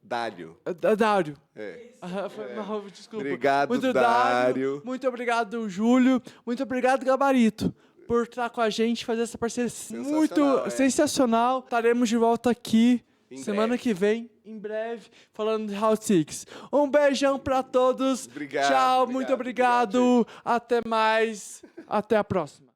Dálio. Dário. É. Foi mal, desculpa. Obrigado, muito Dário. Muito obrigado, Júlio. Muito obrigado, Gabarito, por estar com a gente, fazer essa parceria muito sensacional. Estaremos de volta aqui semana que vem, em breve, falando de Round 6. Um beijão pra todos. Obrigado. Tchau, muito obrigado. Até mais. Até a próxima.